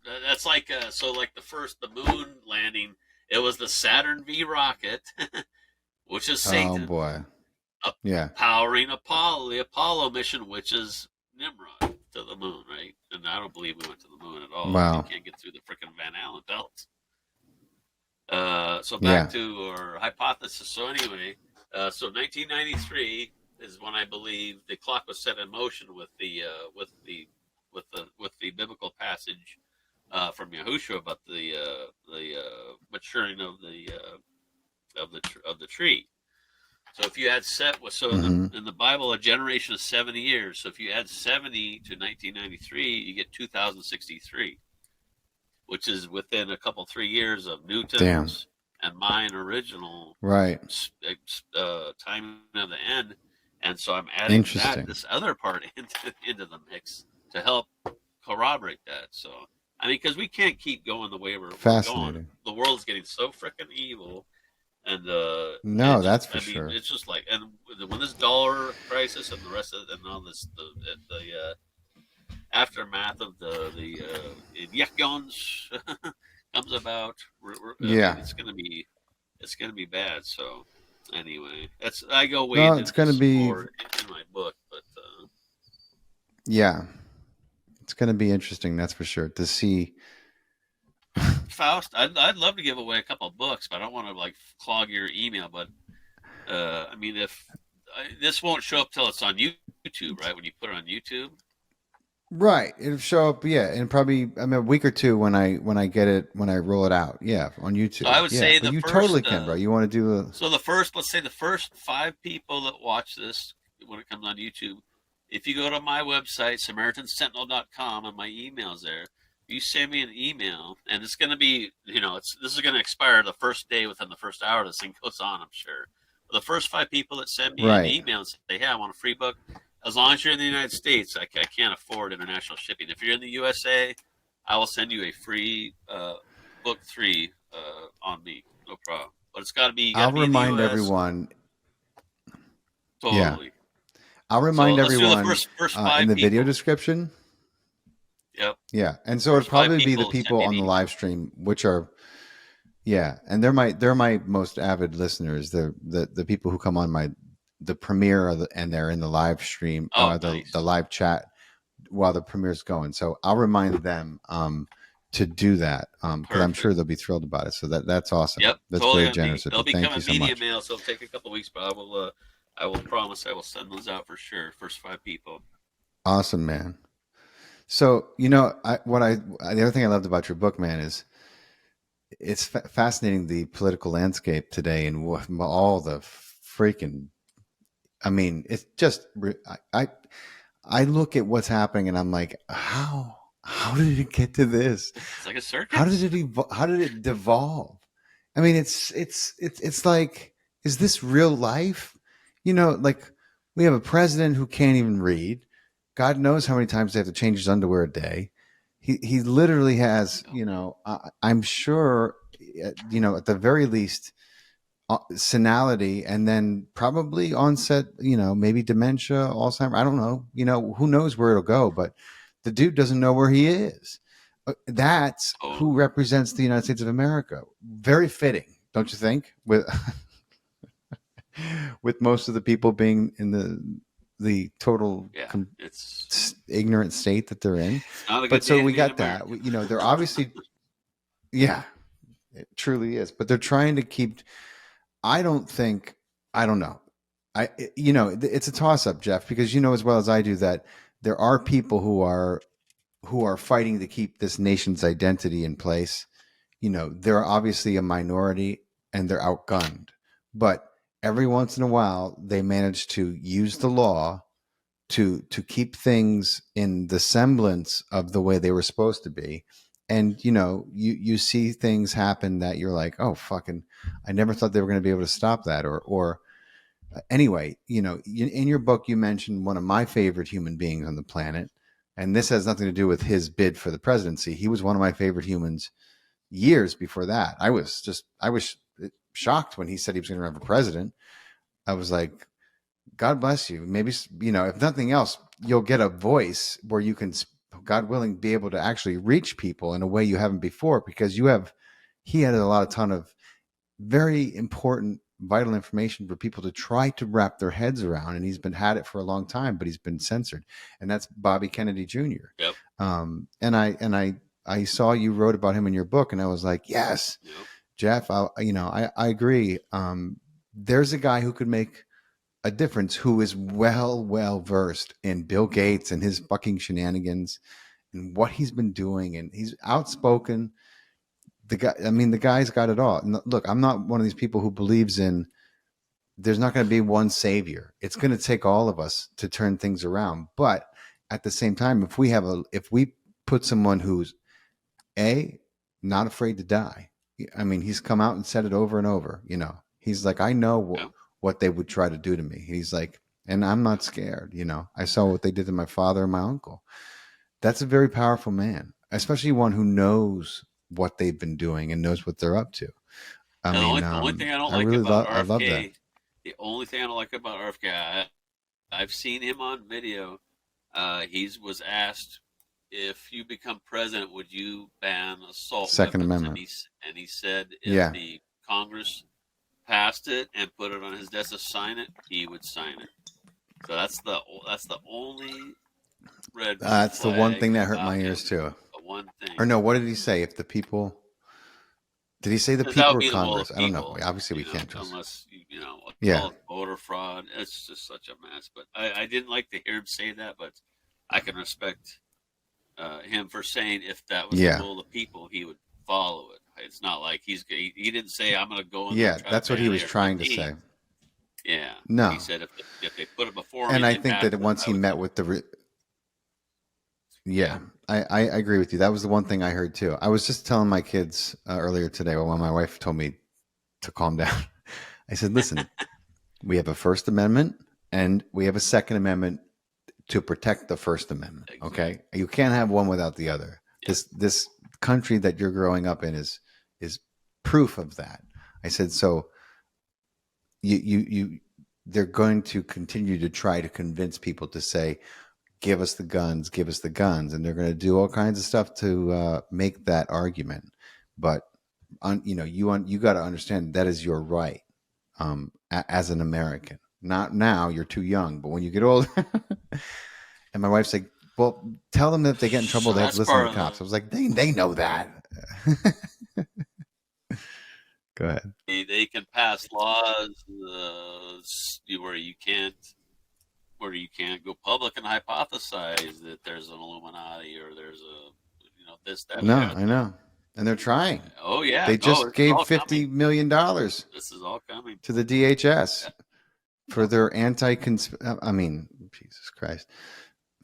that's like like the moon landing. It was the Saturn V rocket, which is Oh Satan, boy. Yeah. powering Apollo, the Apollo mission, which is Nimrod to the moon, right? And I don't believe we went to the moon at all. You Wow. can't get through the freaking Van Allen belt. So back Yeah. to our hypothesis. So anyway, so 1993 is when I believe the clock was set in motion with the biblical passage from Yahushua about the maturing of the tree. So if you add in the Bible, a generation is 70 years. So if you add 70 to 1993, you get 2063, which is within a couple 3 years of Newton's and mine original right time of the end. And so I'm adding this other part into the mix to help corroborate that. So I mean, because we can't keep going the way we're going. The world's getting so freaking evil. And no, that's for sure. It's just like, and when this dollar crisis and the rest of and all this, the aftermath of the injections comes about, it's gonna be bad. So anyway, I go way into it's gonna be more in my book, but yeah, it's gonna be interesting. That's for sure to see. Faust, I'd love to give away a couple of books, but I don't want to like clog your email. But I mean, if this won't show up till it's on YouTube, right? When you put it on YouTube, right? It'll show up, yeah, in probably a week or two when I roll it out, yeah, on YouTube. So I would say but you totally can, bro. You want to do so let's say the first 5 people that watch this when it comes on YouTube, if you go to my website SamaritanSentinel.com and my email's there. You send me an email, and it's going to be, this is going to expire the first day within the first hour this thing goes on, I'm sure. But the first 5 people that send me an email and say, hey, I want a free book, as long as you're in the United States, I can't afford international shipping. If you're in the USA, I will send you a free book 3 on me, no problem. But it's got to be. I'll remind everyone. Totally. Yeah. I'll remind everyone first 5 in the people. video description. Yep. Yeah, and so it'd probably be the people on the live stream, which are, and they're my most avid listeners. The people who come on the premiere and they're in the live stream, the live chat while the premiere's going. So I'll remind them to do that because I'm sure they'll be thrilled about it. So that's awesome. Yep, that's totally very generous. They'll be Thank you so much. Mail, so it'll take a couple of weeks, but I will promise I will send those out for sure. First 5 people. Awesome, man. So, the other thing I loved about your book, man, is it's fascinating the political landscape today and all the freaking, I mean, it's just, I look at what's happening and I'm like, how did it get to this? It's like a circus. How did it devolve? I mean, it's like, is this real life? Like we have a president who can't even read. God knows how many times they have to change his underwear a day. He literally has, I'm sure, at the very least, senility, and then probably onset, maybe dementia, Alzheimer's. I don't know. Who knows where it'll go? But the dude doesn't know where he is. That's who represents the United States of America. Very fitting, don't you think? With most of the people being in the total ignorant state that they're in. But so we got that. They're obviously, it truly is. But they're trying to keep. I don't know. It's a toss up, Jeff, because you know as well as I do that there are people who are fighting to keep this nation's identity in place. They're obviously a minority and they're outgunned, but every once in a while they manage to use the law to keep things in the semblance of the way they were supposed to be. And you see things happen that you're like, oh fucking, I never thought they were going to be able to stop that. Or anyway, in your book you mentioned one of my favorite human beings on the planet, and this has nothing to do with his bid for the presidency. He was one of my favorite humans years before that. I was shocked when he said he was going to run for president. I was like, God bless you. Maybe, if nothing else, you'll get a voice where you can, God willing, be able to actually reach people in a way you haven't before, because he had a ton of very important, vital information for people to try to wrap their heads around. And he's had it for a long time, but he's been censored. And that's Bobby Kennedy Jr. Yep. And I saw you wrote about him in your book, and I was like, yes, Yep. Jeff, I agree. There's a guy who could make a difference, who is well versed in Bill Gates and his fucking shenanigans and what he's been doing, and he's outspoken. The guy's got it all. And look, I'm not one of these people who believes in there's not going to be one savior. It's going to take all of us to turn things around. But at the same time, if we put someone who's not afraid to die. I mean, he's come out and said it over and over. He's like, I know what they would try to do to me. He's like, and I'm not scared. I saw what they did to my father and my uncle. That's a very powerful man, especially one who knows what they've been doing and knows what they're up to. The only thing I don't like about RFK, I love that. The only thing I don't like about RFK, I've seen him on video. He was asked, if you become president, would you ban assault Second weapons? Amendment. And he said if the Congress passed it and put it on his desk to sign it, he would sign it. So that's the only red that's the one thing that hurt my him. ears too. The one thing. Or no, what did he say? If the people, did he say the people or Congress? I don't know. Obviously, we can't trust. Unless yeah, voter fraud. It's just such a mess. But I didn't like to hear him say that. But I can respect him for saying if that was the will of the people, he would follow it. It's not like he didn't say I'm going to go. That's what he was trying to say. Yeah. No. He said if they put it before and I think that once he met with the I agree with you. That was the one thing I heard too. I was just telling my kids earlier today, when my wife told me to calm down. I said, listen, we have a First Amendment and we have a Second Amendment to protect the First Amendment. Exactly. Okay. You can't have one without the other. Yeah. This country that you're growing up in is proof of that. I said, so they're going to continue to try to convince people to say, give us the guns, and they're going to do all kinds of stuff to make that argument. But you got to understand that is your right as an American. Not now, you're too young, but when you get older. And my wife's like, well, tell them that if they get in trouble, they have to listen to the cops. I was like, they know that. Go ahead. They can pass laws where you can't go public and hypothesize that there's an Illuminati or there's this, that. No, I know. And they're trying. Oh yeah. They just gave $50 million. This is all coming to the DHS for their Jesus Christ.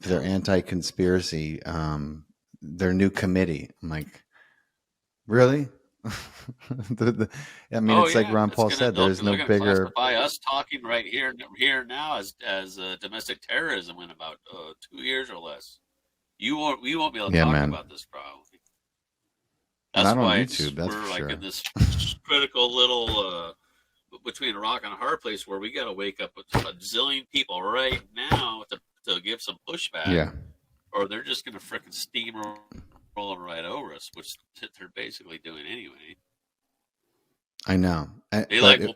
For their anti-conspiracy, their new committee. I'm like, really? It's like Ron Paul said, there's no bigger. By us talking right here now as domestic terrorism in about 2 years or less. We won't be able to talk about this problem. That's not why on YouTube. That's we're for sure. In this critical little between a rock and a hard place where we got to wake up with a zillion people right now to give some pushback. Yeah. Or they're just going to frickin' steamroll right over us, which they're basically doing anyway. I know. We'll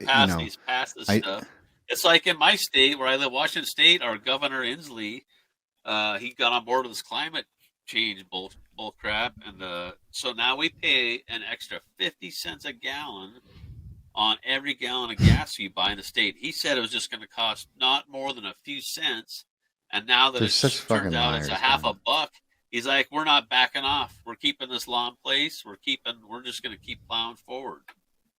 pass this stuff. It's like in my state where I live, Washington State, our Governor Inslee, he got on board with this climate change bull crap, and so now we pay an extra 50 cents a gallon on every gallon of gas you buy in the state. He said it was just going to cost not more than a few cents, and now that turns out it's a half a buck, he's like, we're not backing off. We're keeping this law in place. We're just going to keep plowing forward.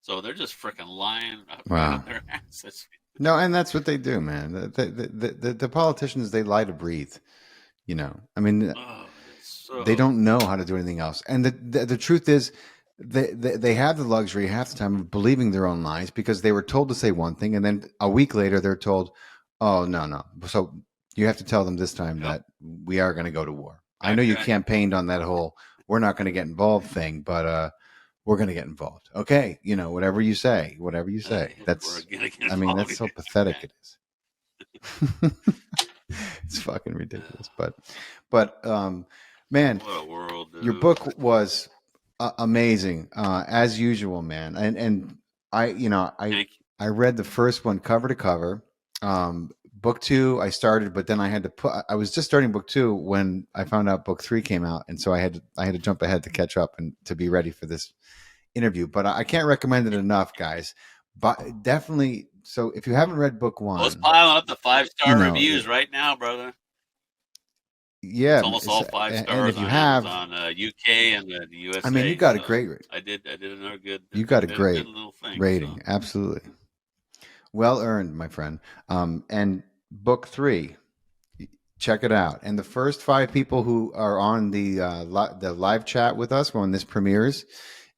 So they're just freaking lying about their asses. No, and that's what they do, man. The politicians, they lie to breathe. I mean, Oh, it's they so. don't know how to do anything else. And the truth is, they have the luxury half the time of believing their own lies because they were told to say one thing, and then a week later they're told, "Oh, no, no." So you have to tell them this time Yep. that we are going to go to war. I know you Backtrack. campaigned on that whole "we're not going to get involved" thing, but we're going to get involved. Okay, whatever you say, whatever you say. We're That's, gonna get I mean, involved. that's so pathetic. It is. It's fucking ridiculous, but man, What a world, your dude. book was amazing, as usual, man. And I, Thank you. I read the first one cover to cover. Book two, I started, but then I had to put. I was just starting book two when I found out book three came out, and so I had to jump ahead to catch up and to be ready for this interview. But I can't recommend it enough, guys. But definitely, so if you haven't read book Well, it's one, piling up the 5-star reviews it, right now, brother. It's yeah, almost all five and stars if you on have, Amazon UK and the I mean, USA. So I did another good. you got a Did a good great little thing. So rating. Absolutely. Well earned, my friend. And book three, check it out. And the first five people who are on the live chat with us when this premieres,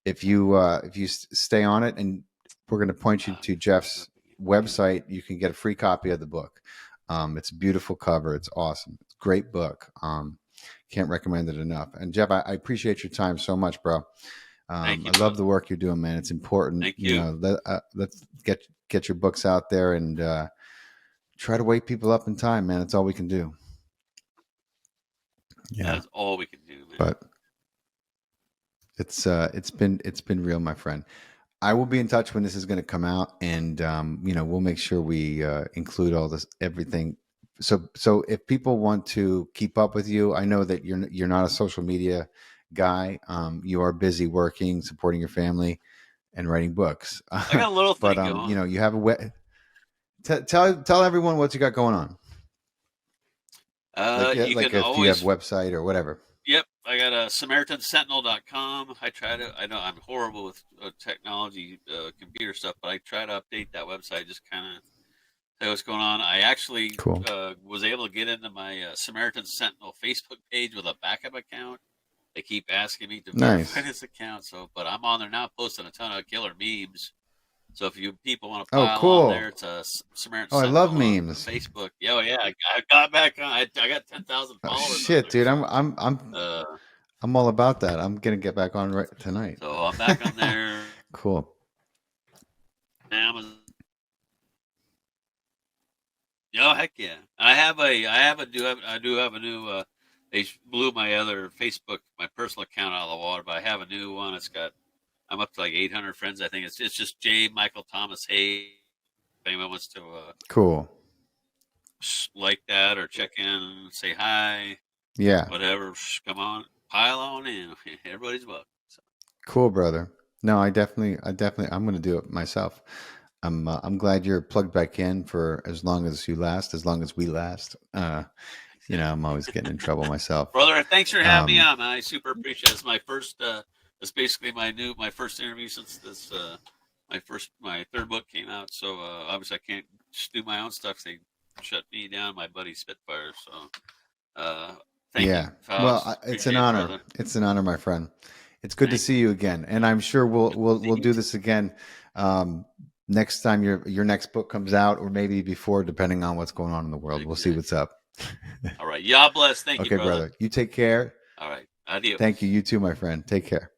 if you stay on it, and we're going to point you to Jeff's website, you can get a free copy of the book. It's a beautiful cover. It's awesome. It's a great book. Can't recommend it enough. And Jeff, I appreciate your time so much, bro. thank I you, love brother. the work you're doing, man. It's important. Thank you. Let's get your books out there and try to wake people up in time, man. It's all we can do. Yeah, That's all we can do, man. but it's been real, my friend. I will be in touch when this is going to come out, and we'll make sure we include all this everything. So if people want to keep up with you, I know that you're not a social media guy. You are busy working, supporting your family, and writing books. I got a little But thing going. you have tell everyone what you got going on. You Like can if you have a always. website or whatever. Yep, I got a SamaritanSentinel.com. I try to. I know I'm horrible with technology, computer stuff, but I try to update that website. Just kind of say what's going on. I actually Cool. was able to get into my Samaritan Sentinel Facebook page with a backup account. They keep asking me to verify Nice. this account, but I'm on there now, posting a ton of killer memes. So if you people want to Oh, pile on there, cool. it's a Samaritan Oh, I love Sentinel on memes. Facebook. Yeah, oh, yeah, I got back on. I got 10,000 Oh, followers on shit, there. dude. So, uh, I'm all about that. I'm gonna get back on right tonight. I'm back on there. Cool. Amazon. Oh heck yeah! I do have a new. They blew my other Facebook, my personal account out of the water, but I have a new one. I'm up to like 800 friends. I think it's just J. Michael Thomas Hayes. If anyone wants to Cool. like that or check in, say hi, Yeah. whatever, come on, pile on in. Everybody's welcome. So, Cool, brother. No, I'm gonna do it myself. I'm glad you're plugged back in for as long as you last, as long as we last. I'm always getting in trouble myself. brother, thanks for having me Um, on, man. I super appreciate it. It's my first. It's basically my first interview since this. My third book came out. So obviously I can't just do my own stuff. They shut me down. My buddy Spitfire. So thank you, yeah. Well, Faust. it's an Appreciate it, honor. brother. It's an honor, my friend. It's good to Thank see you. you again, and I'm sure we'll Good we'll to see we'll you do too. this again next time your next book comes out, or maybe before, depending on what's going on in the world. We'll see Exactly. what's up. All right. Y'all bless. Thank you, Okay, brother. brother. You take care. All right. Thank you. Adios. You too, my friend. Take care.